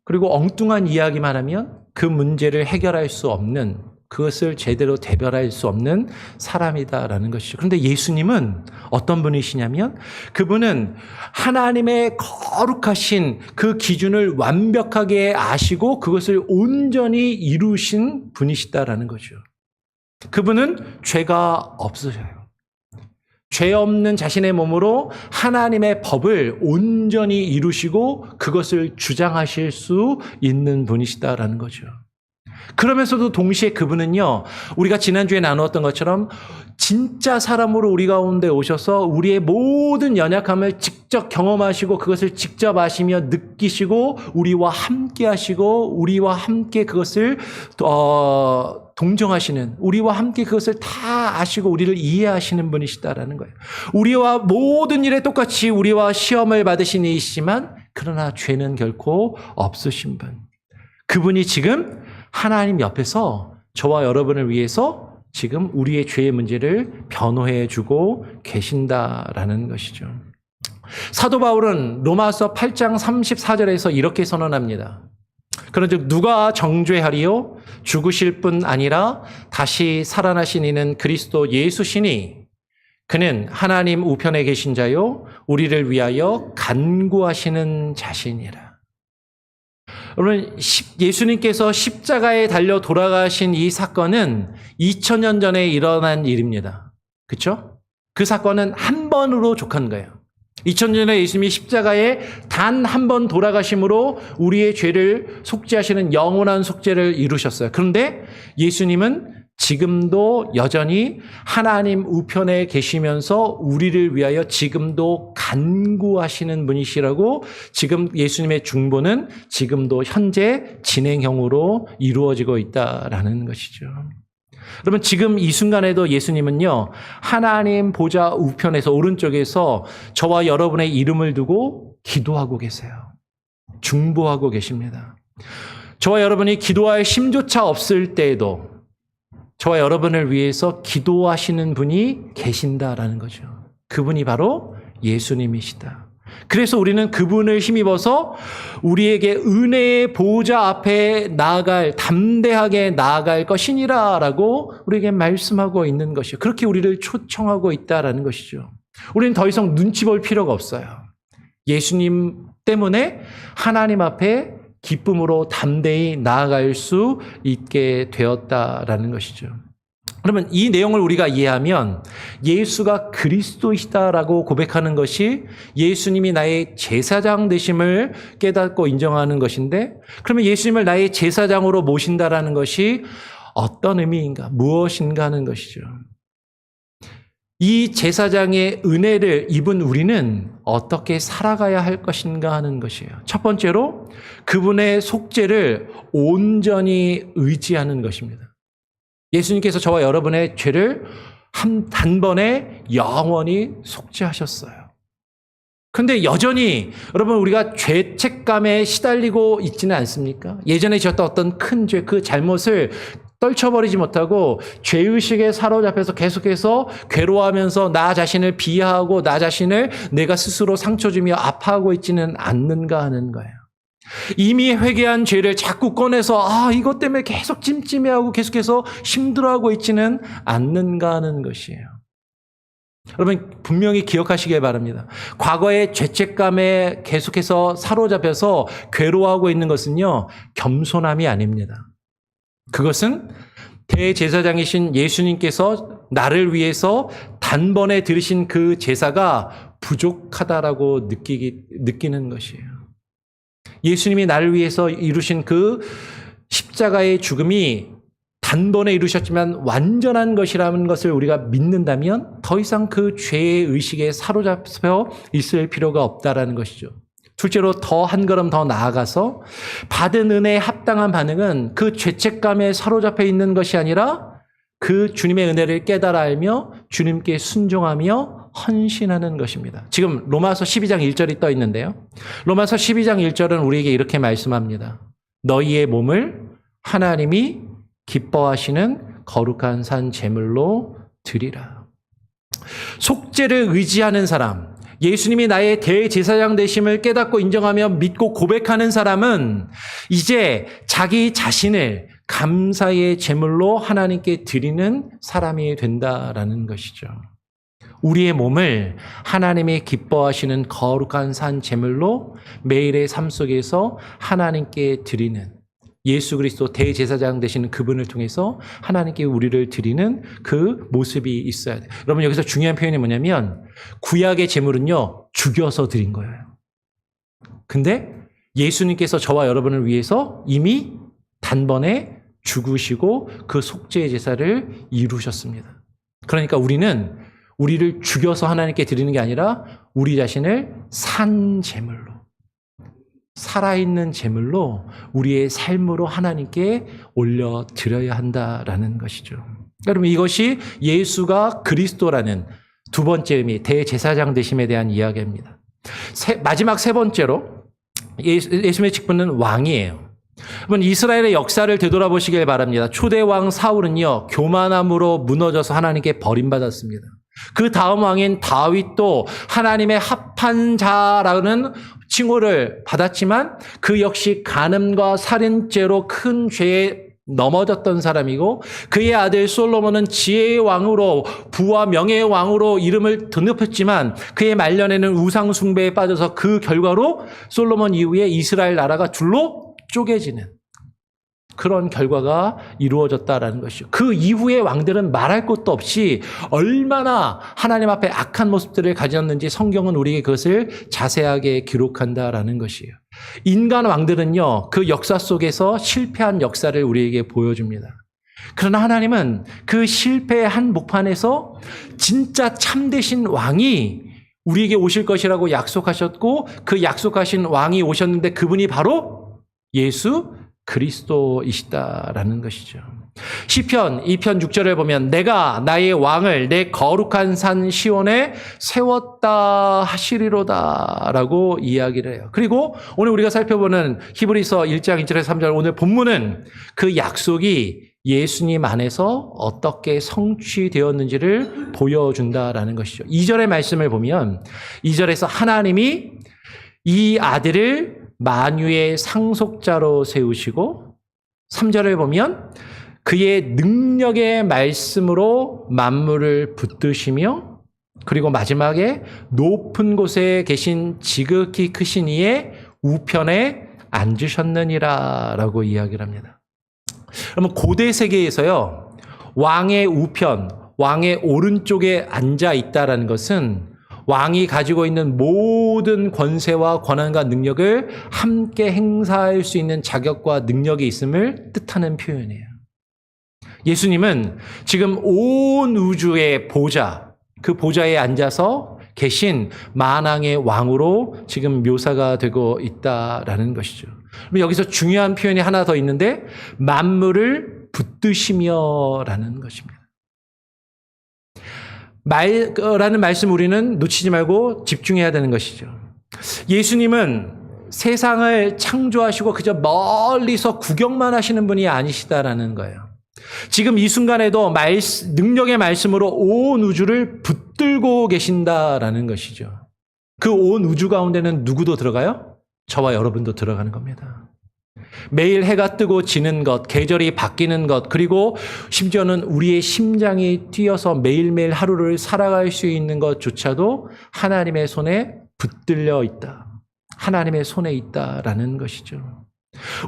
그리고 엉뚱한 이야기만 하면 그 문제를 해결할 수 없는, 그것을 제대로 대별할 수 없는 사람이다라는 것이죠. 그런데 예수님은 어떤 분이시냐면 그분은 하나님의 거룩하신 그 기준을 완벽하게 아시고 그것을 온전히 이루신 분이시다라는 거죠. 그분은 죄가 없으셔요. 죄 없는 자신의 몸으로 하나님의 법을 온전히 이루시고 그것을 주장하실 수 있는 분이시다라는 거죠. 그러면서도 동시에 그분은요, 우리가 지난주에 나누었던 것처럼 진짜 사람으로 우리 가운데 오셔서 우리의 모든 연약함을 직접 경험하시고 그것을 직접 아시며 느끼시고 우리와 함께 하시고 우리와 함께 그것을 동정하시는, 우리와 함께 그것을 다 아시고 우리를 이해하시는 분이시다라는 거예요. 우리와 모든 일에 똑같이 우리와 시험을 받으신 이시지만 그러나 죄는 결코 없으신 분. 그분이 지금 하나님 옆에서 저와 여러분을 위해서 지금 우리의 죄의 문제를 변호해 주고 계신다라는 것이죠. 사도 바울은 로마서 8장 34절에서 이렇게 선언합니다. 그런즉 누가 정죄하리요? 죽으실 뿐 아니라 다시 살아나신 이는 그리스도 예수시니 그는 하나님 우편에 계신 자요 우리를 위하여 간구하시는 자신이라. 여러분, 예수님께서 십자가에 달려 돌아가신 이 사건은 2000년 전에 일어난 일입니다. 그렇죠? 그 사건은 한 번으로 족한 거예요. 2000년 전에 예수님이 십자가에 단 한 번 돌아가심으로 우리의 죄를 속죄하시는 영원한 속죄를 이루셨어요. 그런데 예수님은 지금도 여전히 하나님 우편에 계시면서 우리를 위하여 지금도 간구하시는 분이시라고, 지금 예수님의 중보는 지금도 현재 진행형으로 이루어지고 있다라는 것이죠. 여러분, 지금 이 순간에도 예수님은요, 하나님 보좌 우편에서 오른쪽에서 저와 여러분의 이름을 두고 기도하고 계세요. 중보하고 계십니다. 저와 여러분이 기도할 힘조차 없을 때에도 저와 여러분을 위해서 기도하시는 분이 계신다라는 거죠. 그분이 바로 예수님이시다. 그래서 우리는 그분을 힘입어서 우리에게 은혜의 보호자 앞에 나아갈, 담대하게 나아갈 것이니라 라고 우리에게 말씀하고 있는 것이요. 그렇게 우리를 초청하고 있다라는 것이죠. 우리는 더 이상 눈치 볼 필요가 없어요. 예수님 때문에 하나님 앞에 기쁨으로 담대히 나아갈 수 있게 되었다라는 것이죠. 그러면 이 내용을 우리가 이해하면 예수가 그리스도이시다라고 고백하는 것이 예수님이 나의 제사장 되심을 깨닫고 인정하는 것인데, 그러면 예수님을 나의 제사장으로 모신다라는 것이 어떤 의미인가, 무엇인가 하는 것이죠. 이 제사장의 은혜를 입은 우리는 어떻게 살아가야 할 것인가 하는 것이에요. 첫 번째로 그분의 속죄를 온전히 의지하는 것입니다. 예수님께서 저와 여러분의 죄를 단번에 영원히 속죄하셨어요. 그런데 여전히 여러분 우리가 죄책감에 시달리고 있지는 않습니까? 예전에 지었던 어떤 큰 죄, 그 잘못을 떨쳐버리지 못하고 죄의식에 사로잡혀서 계속해서 괴로워하면서 나 자신을 비하하고 나 자신을 내가 스스로 상처 주며 아파하고 있지는 않는가 하는 거예요. 이미 회개한 죄를 자꾸 꺼내서 이것 때문에 계속 찜찜해하고 계속해서 힘들어하고 있지는 않는가 하는 것이에요. 여러분 분명히 기억하시길 바랍니다. 과거의 죄책감에 계속해서 사로잡혀서 괴로워하고 있는 것은요, 겸손함이 아닙니다. 그것은 대제사장이신 예수님께서 나를 위해서 단번에 들으신 그 제사가 부족하다라고 느끼는 것이에요. 예수님이 나를 위해서 이루신 그 십자가의 죽음이 단번에 이루셨지만 완전한 것이라는 것을 우리가 믿는다면 더 이상 그 죄의 의식에 사로잡혀 있을 필요가 없다라는 것이죠. 둘째로 더 한 걸음 더 나아가서 받은 은혜에 합당한 반응은 그 죄책감에 사로잡혀 있는 것이 아니라 그 주님의 은혜를 깨달아 알며 주님께 순종하며 헌신하는 것입니다. 지금 로마서 12장 1절이 떠 있는데요. 로마서 12장 1절은 우리에게 이렇게 말씀합니다. 너희의 몸을 하나님이 기뻐하시는 거룩한 산 제물로 드리라. 속죄를 의지하는 사람, 예수님이 나의 대제사장 되심을 깨닫고 인정하며 믿고 고백하는 사람은 이제 자기 자신을 감사의 제물로 하나님께 드리는 사람이 된다라는 것이죠. 우리의 몸을 하나님이 기뻐하시는 거룩한 산 제물로 매일의 삶 속에서 하나님께 드리는, 예수 그리스도 대제사장 되시는 그분을 통해서 하나님께 우리를 드리는 그 모습이 있어야 돼요. 여러분 여기서 중요한 표현이 뭐냐면 구약의 제물은요, 죽여서 드린 거예요. 근데 예수님께서 저와 여러분을 위해서 이미 단번에 죽으시고 그 속죄의 제사를 이루셨습니다. 그러니까 우리를 죽여서 하나님께 드리는 게 아니라 우리 자신을 산 제물로, 살아있는 제물로 우리의 삶으로 하나님께 올려드려야 한다라는 것이죠. 여러분 이것이 예수가 그리스도라는 두 번째 의미, 대제사장 되심에 대한 이야기입니다. 마지막 세 번째로 예수님의 직분은 왕이에요. 여러분 이스라엘의 역사를 되돌아보시길 바랍니다. 초대 왕 사울은요, 교만함으로 무너져서 하나님께 버림받았습니다. 그 다음 왕인 다윗도 하나님의 합한 자라는 칭호를 받았지만 그 역시 간음과 살인죄로 큰 죄에 넘어졌던 사람이고, 그의 아들 솔로몬은 지혜의 왕으로, 부와 명예의 왕으로 이름을 드높였지만 그의 말년에는 우상 숭배에 빠져서 그 결과로 솔로몬 이후에 이스라엘 나라가 둘로 쪼개지는 그런 결과가 이루어졌다라는 것이죠. 그 이후의 왕들은 말할 것도 없이 얼마나 하나님 앞에 악한 모습들을 가졌는지 성경은 우리에게 그것을 자세하게 기록한다라는 것이에요. 인간 왕들은요, 그 역사 속에서 실패한 역사를 우리에게 보여줍니다. 그러나 하나님은 그 실패의 한 목판에서 진짜 참되신 왕이 우리에게 오실 것이라고 약속하셨고, 그 약속하신 왕이 오셨는데 그분이 바로 예수 그리스도이시다라는 것이죠. 시편 2편 6절을 보면 내가 나의 왕을 내 거룩한 산 시온에 세웠다 하시리로다라고 이야기를 해요. 그리고 오늘 우리가 살펴보는 히브리서 1장 1절에서 3절, 오늘 본문은 그 약속이 예수님 안에서 어떻게 성취되었는지를 보여준다라는 것이죠. 2절의 말씀을 보면 2절에서 하나님이 이 아들을 만유의 상속자로 세우시고 3절을 보면 그의 능력의 말씀으로 만물을 붙드시며 그리고 마지막에 높은 곳에 계신 지극히 크신 이의 우편에 앉으셨느니라 라고 이야기를 합니다. 그러면 고대 세계에서요, 왕의 우편, 왕의 오른쪽에 앉아 있다라는 것은 왕이 가지고 있는 모든 권세와 권한과 능력을 함께 행사할 수 있는 자격과 능력이 있음을 뜻하는 표현이에요. 예수님은 지금 온 우주의 보좌, 그 보좌에 앉아서 계신 만왕의 왕으로 지금 묘사가 되고 있다라는 것이죠. 여기서 중요한 표현이 하나 더 있는데 만물을 붙드시며라는 것입니다. 라는 말씀 우리는 놓치지 말고 집중해야 되는 것이죠. 예수님은 세상을 창조하시고 그저 멀리서 구경만 하시는 분이 아니시다라는 거예요. 지금 이 순간에도 능력의 말씀으로 온 우주를 붙들고 계신다라는 것이죠. 그 온 우주 가운데는 누구도 들어가요? 저와 여러분도 들어가는 겁니다. 매일 해가 뜨고 지는 것, 계절이 바뀌는 것, 그리고 심지어는 우리의 심장이 뛰어서 매일매일 하루를 살아갈 수 있는 것조차도 하나님의 손에 붙들려 있다. 하나님의 손에 있다라는 것이죠.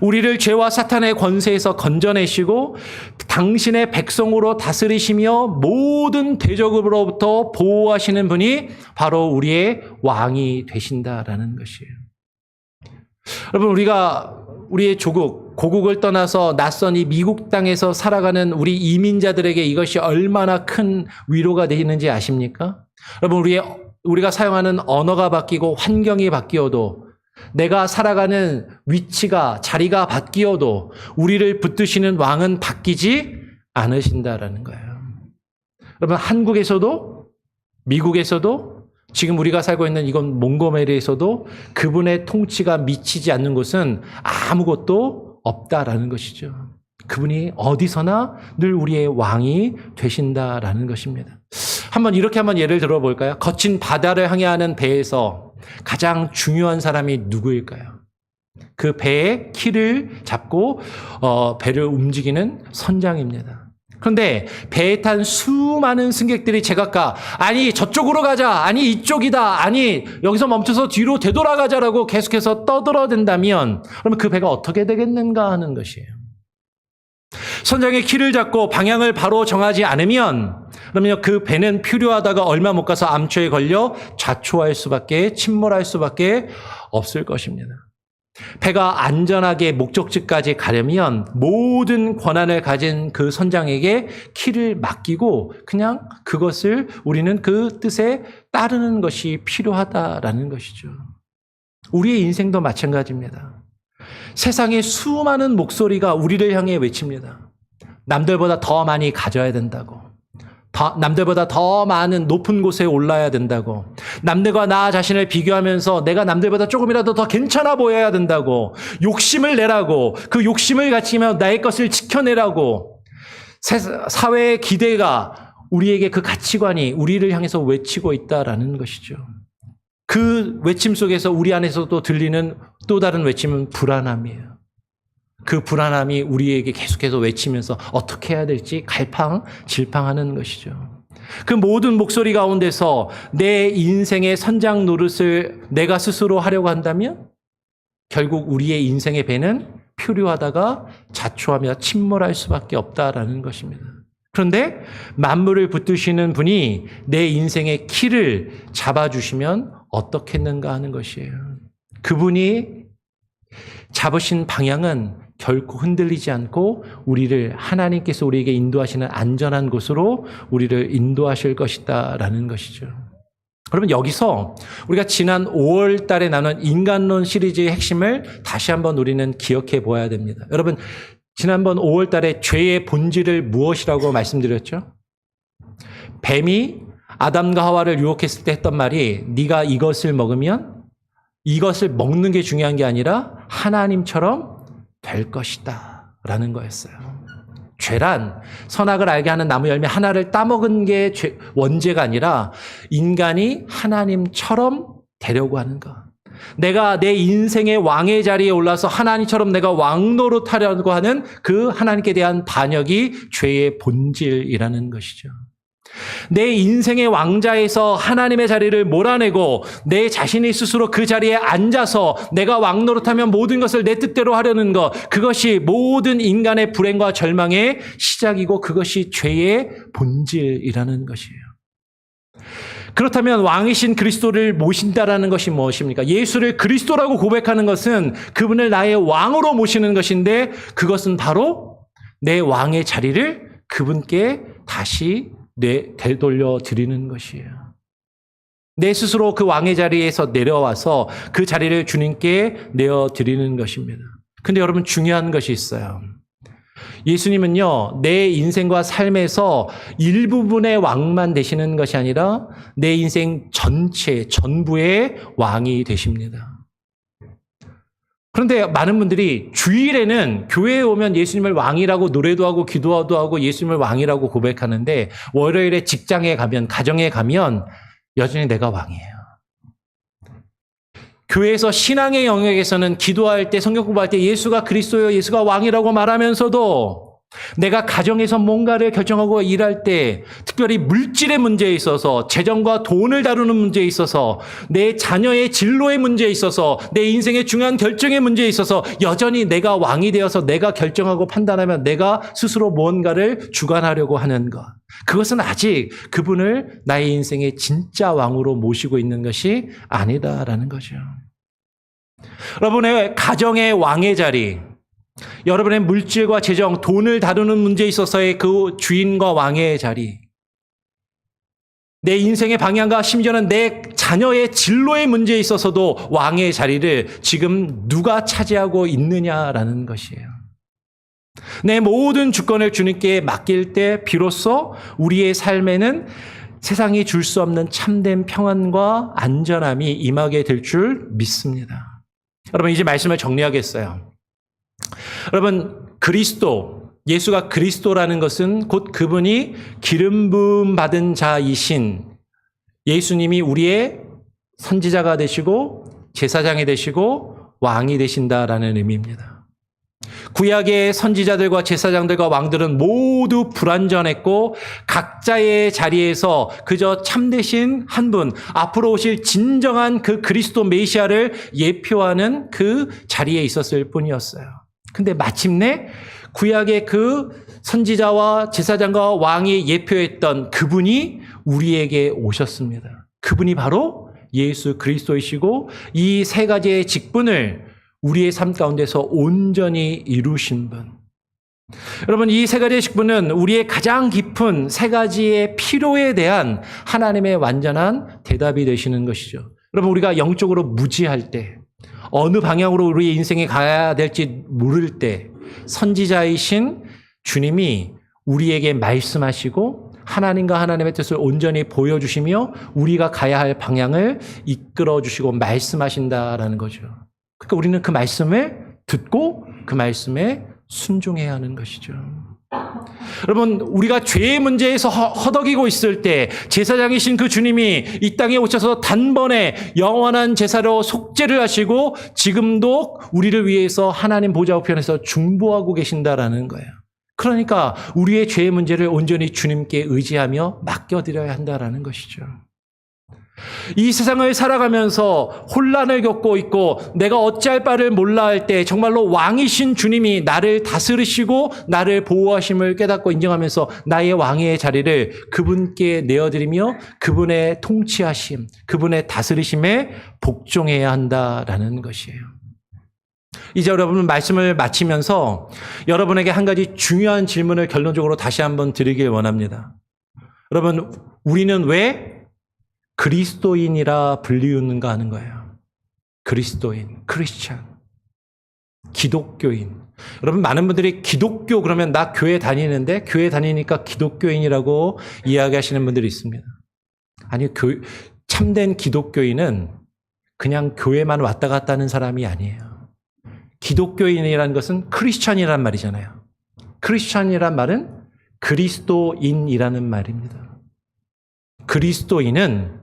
우리를 죄와 사탄의 권세에서 건져내시고 당신의 백성으로 다스리시며 모든 대적으로부터 보호하시는 분이 바로 우리의 왕이 되신다라는 것이에요. 여러분, 우리의 조국, 고국을 떠나서 낯선 이 미국 땅에서 살아가는 우리 이민자들에게 이것이 얼마나 큰 위로가 되는지 아십니까? 여러분, 우리가 사용하는 언어가 바뀌고 환경이 바뀌어도 내가 살아가는 위치가, 자리가 바뀌어도 우리를 붙드시는 왕은 바뀌지 않으신다라는 거예요. 여러분, 한국에서도, 미국에서도, 지금 우리가 살고 있는 이건 몽고메리에서도 그분의 통치가 미치지 않는 곳은 아무것도 없다라는 것이죠. 그분이 어디서나 늘 우리의 왕이 되신다라는 것입니다. 이렇게 한번 예를 들어볼까요? 거친 바다를 항해하는 배에서 가장 중요한 사람이 누구일까요? 그 배의 키를 잡고 배를 움직이는 선장입니다. 그런데 배에 탄 수많은 승객들이 제각각 아니 저쪽으로 가자, 아니 이쪽이다, 아니 여기서 멈춰서 뒤로 되돌아가자라고 계속해서 떠들어댄다면 그러면 그 배가 어떻게 되겠는가 하는 것이에요. 선장의 키를 잡고 방향을 바로 정하지 않으면 그러면 그 배는 표류하다가 얼마 못 가서 암초에 걸려 좌초할 수밖에, 침몰할 수밖에 없을 것입니다. 배가 안전하게 목적지까지 가려면 모든 권한을 가진 그 선장에게 키를 맡기고 그냥 그것을 우리는 그 뜻에 따르는 것이 필요하다라는 것이죠. 우리의 인생도 마찬가지입니다. 세상의 수많은 목소리가 우리를 향해 외칩니다. 남들보다 더 많이 가져야 된다고. 남들보다 더 많은 높은 곳에 올라야 된다고. 남들과 나 자신을 비교하면서 내가 남들보다 조금이라도 더 괜찮아 보여야 된다고. 욕심을 내라고. 그 욕심을 가지며 나의 것을 지켜내라고. 사회의 기대가 우리에게 그 가치관이 우리를 향해서 외치고 있다라는 것이죠. 그 외침 속에서 우리 안에서도 들리는 또 다른 외침은 불안함이에요. 그 불안함이 우리에게 계속해서 외치면서 어떻게 해야 될지 갈팡질팡하는 것이죠. 그 모든 목소리 가운데서 내 인생의 선장 노릇을 내가 스스로 하려고 한다면 결국 우리의 인생의 배는 표류하다가 자초하며 침몰할 수밖에 없다라는 것입니다. 그런데 만물을 붙드시는 분이 내 인생의 키를 잡아주시면 어떻겠는가 하는 것이에요. 그분이 잡으신 방향은 결코 흔들리지 않고 우리를 하나님께서 우리에게 인도하시는 안전한 곳으로 우리를 인도하실 것이다라는 것이죠. 그러면 여기서 우리가 지난 5월 달에 나눈 인간론 시리즈의 핵심을 다시 한번 우리는 기억해 보아야 됩니다. 여러분, 지난번 5월 달에 죄의 본질을 무엇이라고 말씀드렸죠? 뱀이 아담과 하와를 유혹했을 때 했던 말이 네가 이것을 먹으면 이것을 먹는 게 중요한 게 아니라 하나님처럼 될 것이다 라는 거였어요. 죄란 선악을 알게 하는 나무 열매 하나를 따먹은 게 원죄가 아니라 인간이 하나님처럼 되려고 하는 것. 내가 내 인생의 왕의 자리에 올라서 하나님처럼 내가 왕 노릇하려고 하는 그 하나님께 대한 반역이 죄의 본질이라는 것이죠. 내 인생의 왕자에서 하나님의 자리를 몰아내고 내 자신이 스스로 그 자리에 앉아서 내가 왕 노릇하면 모든 것을 내 뜻대로 하려는 것, 그것이 모든 인간의 불행과 절망의 시작이고 그것이 죄의 본질이라는 것이에요. 그렇다면 왕이신 그리스도를 모신다라는 것이 무엇입니까? 예수를 그리스도라고 고백하는 것은 그분을 나의 왕으로 모시는 것인데 그것은 바로 내 왕의 자리를 그분께 다시 되돌려 드리는 것이에요. 내 스스로 그 왕의 자리에서 내려와서 그 자리를 주님께 내어드리는 것입니다. 근데 여러분 중요한 것이 있어요. 예수님은요, 내 인생과 삶에서 일부분의 왕만 되시는 것이 아니라 내 인생 전체, 전부의 왕이 되십니다. 그런데 많은 분들이 주일에는 교회에 오면 예수님을 왕이라고 노래도 하고 기도도 하고 예수님을 왕이라고 고백하는데 월요일에 직장에 가면, 가정에 가면 여전히 내가 왕이에요. 교회에서 신앙의 영역에서는 기도할 때, 성경 공부할 때 예수가 그리스도요, 예수가 왕이라고 말하면서도 내가 가정에서 뭔가를 결정하고 일할 때 특별히 물질의 문제에 있어서 재정과 돈을 다루는 문제에 있어서 내 자녀의 진로의 문제에 있어서 내 인생의 중요한 결정의 문제에 있어서 여전히 내가 왕이 되어서 내가 결정하고 판단하면 내가 스스로 무언가를 주관하려고 하는 것, 그것은 아직 그분을 나의 인생의 진짜 왕으로 모시고 있는 것이 아니다라는 거죠. 여러분의 가정의 왕의 자리, 여러분의 물질과 재정, 돈을 다루는 문제에 있어서의 그 주인과 왕의 자리, 내 인생의 방향과 심지어는 내 자녀의 진로의 문제에 있어서도 왕의 자리를 지금 누가 차지하고 있느냐라는 것이에요. 내 모든 주권을 주님께 맡길 때 비로소 우리의 삶에는 세상이 줄 수 없는 참된 평안과 안전함이 임하게 될 줄 믿습니다. 여러분, 이제 말씀을 정리하겠어요. 여러분, 그리스도, 예수가 그리스도라는 것은 곧 그분이 기름 부음 받은 자이신 예수님이 우리의 선지자가 되시고 제사장이 되시고 왕이 되신다라는 의미입니다. 구약의 선지자들과 제사장들과 왕들은 모두 불완전했고 각자의 자리에서 그저 참되신 한 분, 앞으로 오실 진정한 그 그리스도 메시아를 예표하는 그 자리에 있었을 뿐이었어요. 근데 마침내 구약의 그 선지자와 제사장과 왕이 예표했던 그분이 우리에게 오셨습니다. 그분이 바로 예수 그리스도이시고 이 세 가지의 직분을 우리의 삶 가운데서 온전히 이루신 분. 여러분, 이 세 가지의 직분은 우리의 가장 깊은 세 가지의 필요에 대한 하나님의 완전한 대답이 되시는 것이죠. 여러분, 우리가 영적으로 무지할 때, 어느 방향으로 우리의 인생이 가야 될지 모를 때 선지자이신 주님이 우리에게 말씀하시고 하나님과 하나님의 뜻을 온전히 보여주시며 우리가 가야 할 방향을 이끌어주시고 말씀하신다라는 거죠. 그러니까 우리는 그 말씀을 듣고 그 말씀에 순종해야 하는 것이죠. 여러분, 우리가 죄의 문제에서 허덕이고 있을 때 제사장이신 그 주님이 이 땅에 오셔서 단번에 영원한 제사로 속죄를 하시고 지금도 우리를 위해서 하나님 보좌 우편에서 중보하고 계신다라는 거예요. 그러니까 우리의 죄의 문제를 온전히 주님께 의지하며 맡겨드려야 한다라는 것이죠. 이 세상을 살아가면서 혼란을 겪고 있고 내가 어찌할 바를 몰라 할 때 정말로 왕이신 주님이 나를 다스리시고 나를 보호하심을 깨닫고 인정하면서 나의 왕의 자리를 그분께 내어드리며 그분의 통치하심, 그분의 다스리심에 복종해야 한다라는 것이에요. 이제 여러분, 말씀을 마치면서 여러분에게 한 가지 중요한 질문을 결론적으로 다시 한번 드리길 원합니다. 여러분, 우리는 왜 그리스도인이라 불리우는가 하는 거예요. 그리스도인, 크리스찬, 기독교인. 여러분, 많은 분들이 기독교 그러면 나 교회 다니는데 교회 다니니까 기독교인이라고 이야기하시는 분들이 있습니다. 아니, 참된 기독교인은 그냥 교회만 왔다 갔다 하는 사람이 아니에요. 기독교인이라는 것은 크리스찬이란 말이잖아요. 크리스찬이란 말은 그리스도인이라는 말입니다. 그리스도인은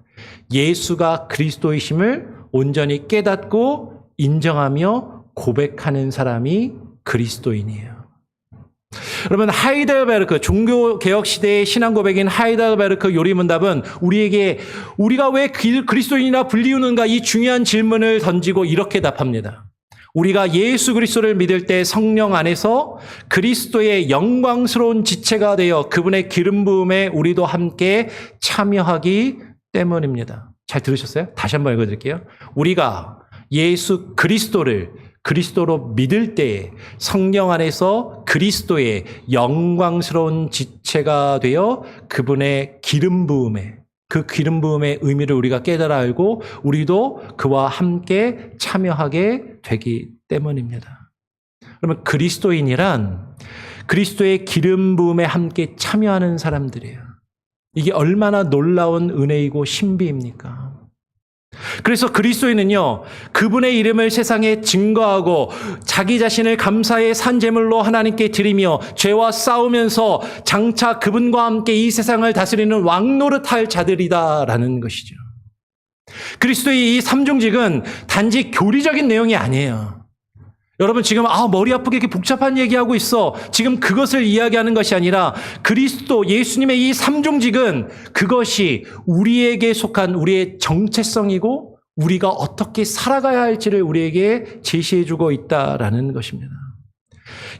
예수가 그리스도이심을 온전히 깨닫고 인정하며 고백하는 사람이 그리스도인이에요. 여러분, 하이델베르크, 종교개혁 시대의 신앙 고백인 하이델베르크 요리문답은 우리가 왜 그리스도인이라 불리우는가 이 중요한 질문을 던지고 이렇게 답합니다. 우리가 예수 그리스도를 믿을 때 성령 안에서 그리스도의 영광스러운 지체가 되어 그분의 기름 부음에 우리도 함께 참여하기 때문입니다. 잘 들으셨어요? 다시 한번 읽어드릴게요. 우리가 예수 그리스도로 믿을 때에 성령 안에서 그리스도의 영광스러운 지체가 되어 그분의 기름 부음에, 그 기름 부음의 의미를 우리가 깨달아 알고 우리도 그와 함께 참여하게 되기 때문입니다. 그러면 그리스도인이란 그리스도의 기름 부음에 함께 참여하는 사람들이에요. 이게 얼마나 놀라운 은혜이고 신비입니까? 그래서 그리스도인은요, 그분의 이름을 세상에 증거하고 자기 자신을 감사의 산제물로 하나님께 드리며 죄와 싸우면서 장차 그분과 함께 이 세상을 다스리는 왕노릇할 자들이다라는 것이죠. 그리스도의 이 삼중직은 단지 교리적인 내용이 아니에요. 여러분 지금 머리 아프게 이렇게 복잡한 얘기하고 있어. 지금 그것을 이야기하는 것이 아니라 그리스도 예수님의 이 삼중직은 그것이 우리에게 속한 우리의 정체성이고 우리가 어떻게 살아가야 할지를 우리에게 제시해주고 있다라는 것입니다.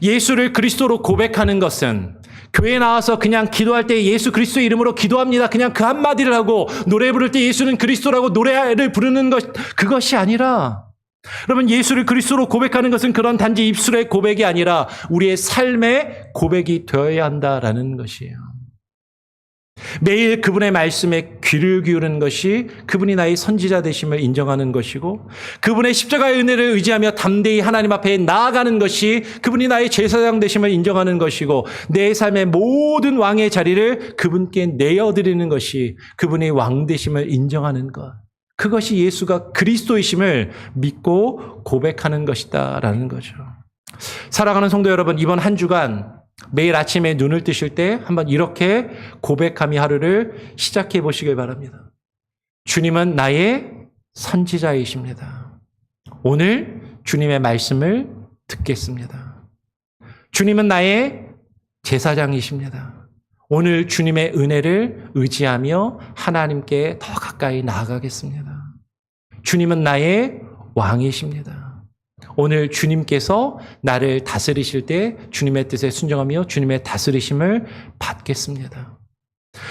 예수를 그리스도로 고백하는 것은 교회에 나와서 그냥 기도할 때 예수 그리스도의 이름으로 기도합니다. 그냥 그 한마디를 하고 노래 부를 때 예수는 그리스도라고 노래를 부르는 그것이 아니라 여러분 예수를 그리스도로 고백하는 것은 그런 단지 입술의 고백이 아니라 우리의 삶의 고백이 되어야 한다라는 것이에요. 매일 그분의 말씀에 귀를 기울이는 것이 그분이 나의 선지자 되심을 인정하는 것이고 그분의 십자가의 은혜를 의지하며 담대히 하나님 앞에 나아가는 것이 그분이 나의 제사장 되심을 인정하는 것이고 내 삶의 모든 왕의 자리를 그분께 내어드리는 것이 그분의 왕 되심을 인정하는 것. 그것이 예수가 그리스도이심을 믿고 고백하는 것이다라는 거죠. 사랑하는 성도 여러분, 이번 한 주간 매일 아침에 눈을 뜨실 때 한번 이렇게 고백하며 하루를 시작해 보시길 바랍니다. 주님은 나의 선지자이십니다. 오늘 주님의 말씀을 듣겠습니다. 주님은 나의 제사장이십니다. 오늘 주님의 은혜를 의지하며 하나님께 더 가까이 나아가겠습니다. 주님은 나의 왕이십니다. 오늘 주님께서 나를 다스리실 때 주님의 뜻에 순종하며 주님의 다스리심을 받겠습니다.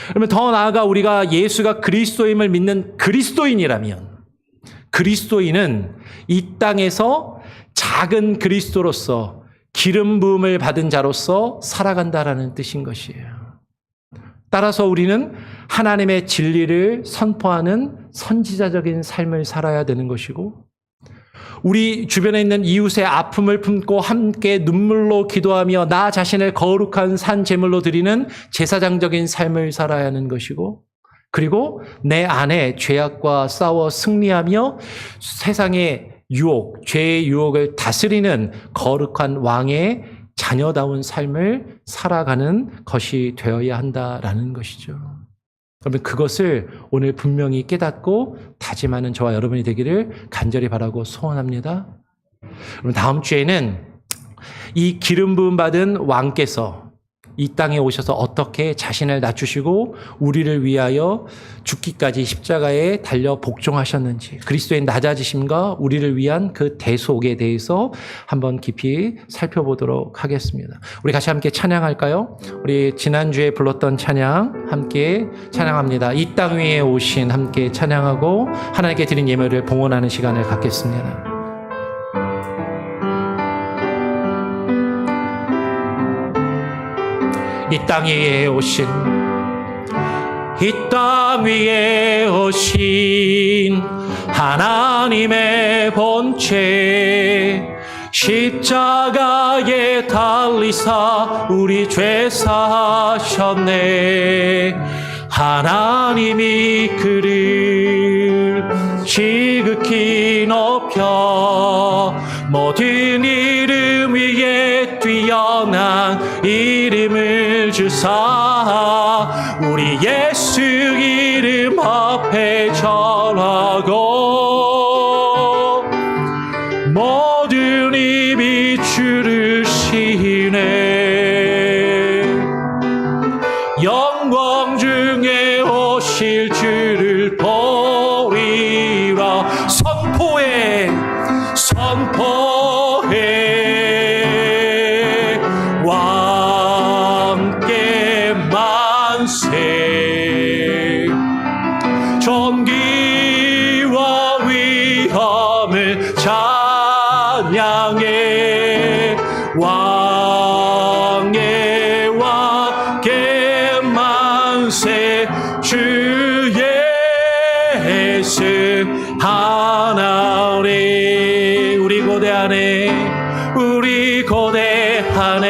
그러면 더 나아가 우리가 예수가 그리스도임을 믿는 그리스도인이라면 그리스도인은 이 땅에서 작은 그리스도로서 기름 부음을 받은 자로서 살아간다라는 뜻인 것이에요. 따라서 우리는 하나님의 진리를 선포하는 선지자적인 삶을 살아야 되는 것이고 우리 주변에 있는 이웃의 아픔을 품고 함께 눈물로 기도하며 나 자신을 거룩한 산 제물로 드리는 제사장적인 삶을 살아야 하는 것이고 그리고 내 안에 죄악과 싸워 승리하며 세상의 유혹, 죄의 유혹을 다스리는 거룩한 왕의 자녀다운 삶을 살아가는 것이 되어야 한다라는 것이죠. 그러면 그것을 오늘 분명히 깨닫고 다짐하는 저와 여러분이 되기를 간절히 바라고 소원합니다. 그럼 다음 주에는 이 기름 부음 받은 왕께서 이 땅에 오셔서 어떻게 자신을 낮추시고 우리를 위하여 죽기까지 십자가에 달려 복종하셨는지 그리스도의 낮아지심과 우리를 위한 그 대속에 대해서 한번 깊이 살펴보도록 하겠습니다. 우리 같이 함께 찬양할까요? 우리 지난주에 불렀던 찬양 함께 찬양합니다. 이 땅 위에 오신 함께 찬양하고 하나님께 드린 예물을 봉헌하는 시간을 갖겠습니다. 이 땅 위에 오신 이 땅 위에 오신 하나님의 본체 십자가에 달리사 우리 죄 사하셨네. 하나님이 그를 지극히 높여 모든 이름 위에 뛰어난 이름을 주사 우리 예수 이름 앞에 절하고 모든 입이 주를 시네 영광 중에 오실 주를 보리라 선포해 왕께 만세 존귀와 위엄을 찬양해 왕의 왕께 만세 주 예수 하나님 우리 고대하네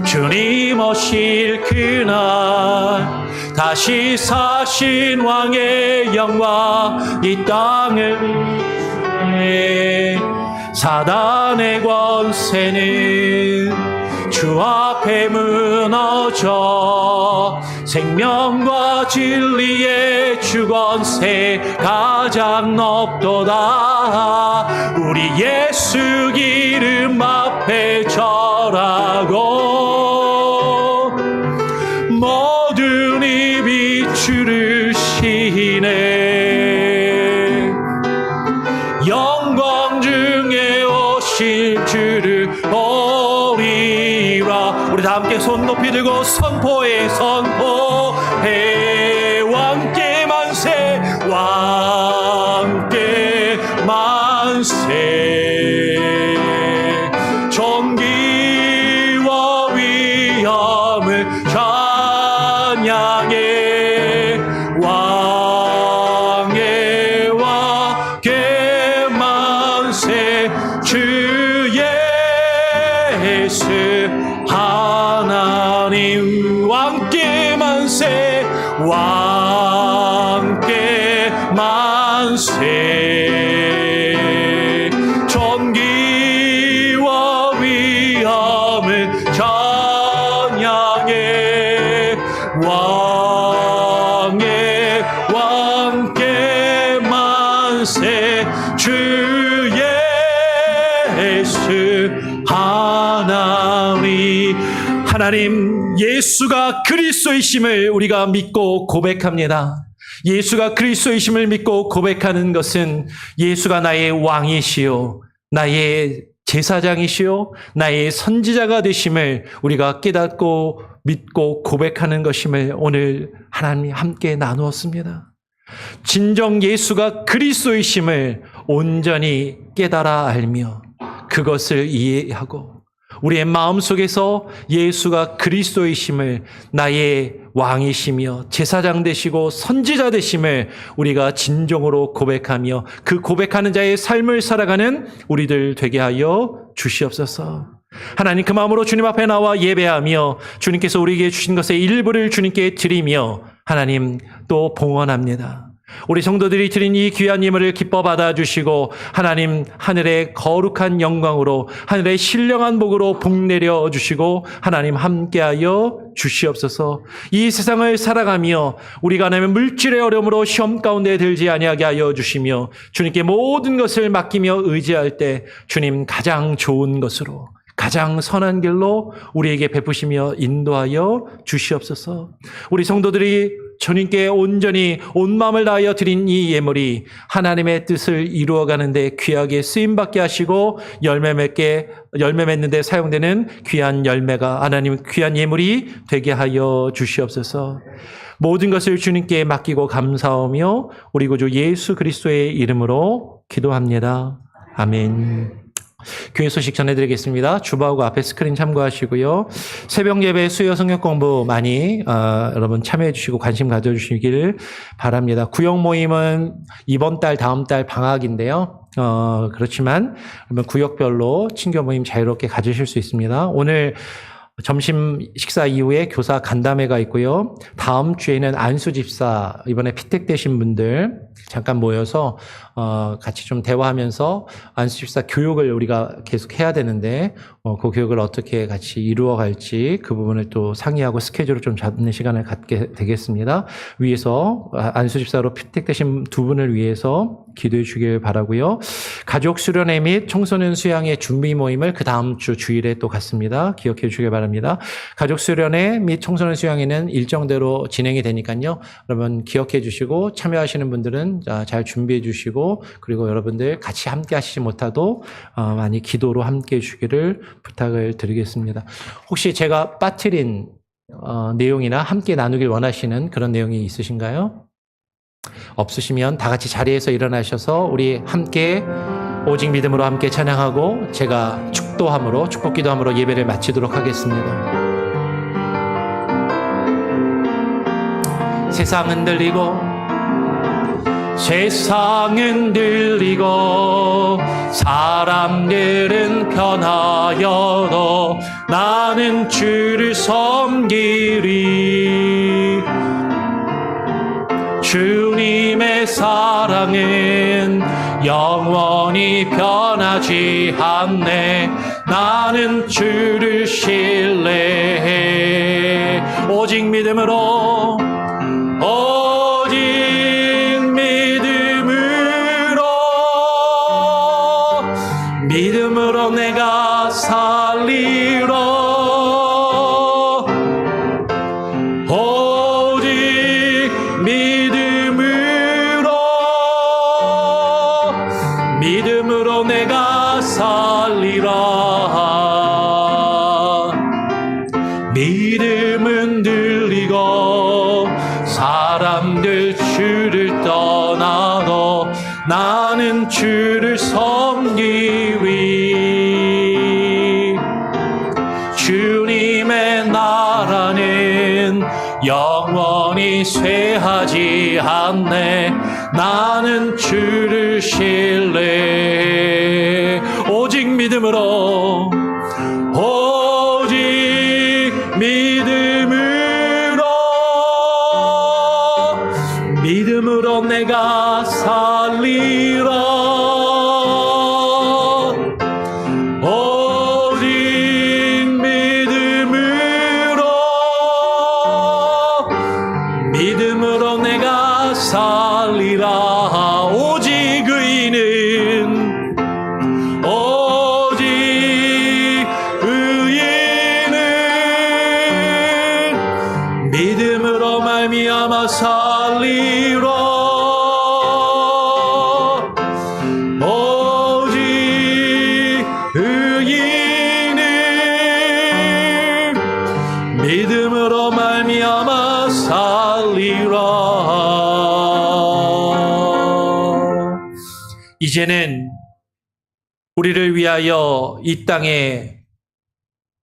주님 오실 그날 다시 사신 왕의 영광 이 땅을 비추네 사단의 권세는 주 앞에 무너져 생명과 진리의 주 권세 가장 높도다 우리 예수 기름 앞에 절하고 모든 입이 주를 시네 영광 중에 오실 주를 보리라 우리 다 함께 손 높이 들고 선포해 왕께 만세 왕께 만세 존귀와 위엄을 찬양해 왕의 왕께 만세 주 예수 하나님 왕께 만세 왕께 만세 존귀와 위엄을 찬양해 왕의 왕께 만세 주 예수 하나님 예수가 그리스도이심을 우리가 믿고 고백합니다. 예수가 그리스도이심을 믿고 고백하는 것은 예수가 나의 왕이시요 나의 제사장이시요 나의 선지자가 되심을 우리가 깨닫고 믿고 고백하는 것임을 오늘 하나님이 함께 나누었습니다. 진정 예수가 그리스도이심을 온전히 깨달아 알며 그것을 이해하고 우리의 마음속에서 예수가 그리스도이심을 나의 왕이시며 제사장 되시고 선지자 되심을 우리가 진정으로 고백하며 그 고백하는 자의 삶을 살아가는 우리들 되게 하여 주시옵소서. 하나님 그 마음으로 주님 앞에 나와 예배하며 주님께서 우리에게 주신 것의 일부를 주님께 드리며 하나님 또 봉헌합니다. 우리 성도들이 드린 이 귀한 예물을 기뻐 받아주시고 하나님 하늘의 거룩한 영광으로 하늘의 신령한 복으로 복 내려 주시고 하나님 함께하여 주시옵소서. 이 세상을 살아가며 우리가 하나님의 물질의 어려움으로 시험 가운데 들지 아니하게 하여 주시며 주님께 모든 것을 맡기며 의지할 때 주님 가장 좋은 것으로 가장 선한 길로 우리에게 베푸시며 인도하여 주시옵소서. 우리 성도들이 주님께 온전히 온 마음을 다하여 드린 이 예물이 하나님의 뜻을 이루어가는데 귀하게 쓰임받게 하시고 열매 맺는 데 사용되는 귀한 열매가 하나님 귀한 예물이 되게 하여 주시옵소서. 모든 것을 주님께 맡기고 감사하며 우리 구주 예수 그리스도의 이름으로 기도합니다. 아멘. 교회 소식 전해드리겠습니다. 주보하고 앞에 스크린 참고하시고요. 새벽 예배 수요 성경 공부 많이 여러분 참여해 주시고 관심 가져주시길 바랍니다. 구역 모임은 이번 달 다음 달 방학인데요. 그렇지만 구역별로 친교 모임 자유롭게 가지실 수 있습니다. 오늘 점심 식사 이후에 교사 간담회가 있고요. 다음 주에는 안수 집사, 이번에 피택되신 분들 잠깐 모여서 같이 좀 대화하면서 안수 집사 교육을 우리가 계속 해야 되는데 그 교육을 어떻게 같이 이루어 갈지 그 부분을 또 상의하고 스케줄을 좀 잡는 시간을 갖게 되겠습니다. 위에서 안수 집사로 피택되신 두 분을 위해서 기도해 주길 바라고요. 가족 수련회 및 청소년 수양의 준비 모임을 그 다음 주 주일에 또 갖습니다. 기억해 주시길 바랍니다. 가족 수련회 및 청소년 수양회는 일정대로 진행이 되니까요. 여러분 기억해 주시고 참여하시는 분들은 잘 준비해 주시고 그리고 여러분들 같이 함께 하시지 못하도 많이 기도로 함께 해 주기를 부탁을 드리겠습니다. 혹시 제가 빠뜨린 내용이나 함께 나누길 원하시는 그런 내용이 있으신가요? 없으시면 다 같이 자리에서 일어나셔서 우리 함께 오직 믿음으로 함께 찬양하고 제가 축도함으로 축복 기도함으로 예배를 마치도록 하겠습니다. 세상 흔들리고 사람들은 변하여도 나는 주를 섬기리. 주님의 사랑은 영원히 변하지 않네. 나는 주를 신뢰해. 오직 믿음으로 내가 살리라. 오직 믿음으로 내가 살리라. 믿음은 들리고 사람들 주를 떠나도 나는 주를 섬기리. 주님의 나라는 영원히 쇠하지 않네. 나는 주를 신뢰해. 오직 믿음으로 내가 살리라. 믿음으로 내가 살리라. 오직 의인은 믿음으로 말미암아 살리라. 믿음으로 말미암아 살리라. 이제는 우리를 위하여 이 땅에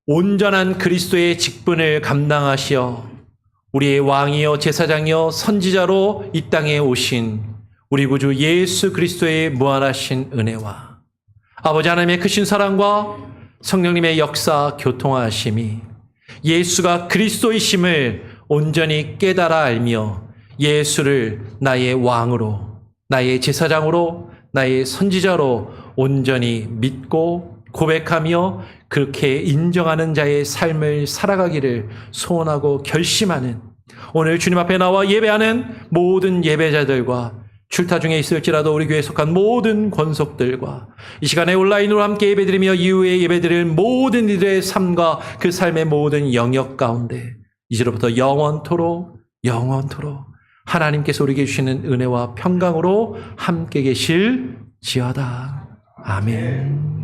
온전한 그리스도의 직분을 감당하시어 우리의 왕이여 제사장이여 선지자로 이 땅에 오신 우리 구주 예수 그리스도의 무한하신 은혜와 아버지 하나님의 크신 사랑과 성령님의 역사 교통하심이 예수가 그리스도이심을 온전히 깨달아 알며 예수를 나의 왕으로, 나의 제사장으로, 나의 선지자로 온전히 믿고 고백하며 그렇게 인정하는 자의 삶을 살아가기를 소원하고 결심하는 오늘 주님 앞에 나와 예배하는 모든 예배자들과 출타 중에 있을지라도 우리 교회에 속한 모든 권속들과 이 시간에 온라인으로 함께 예배드리며 이후에 예배드릴 모든 이들의 삶과 그 삶의 모든 영역 가운데 이제로부터 영원토록 하나님께서 우리에게 주시는 은혜와 평강으로 함께 계실지어다. 아멘.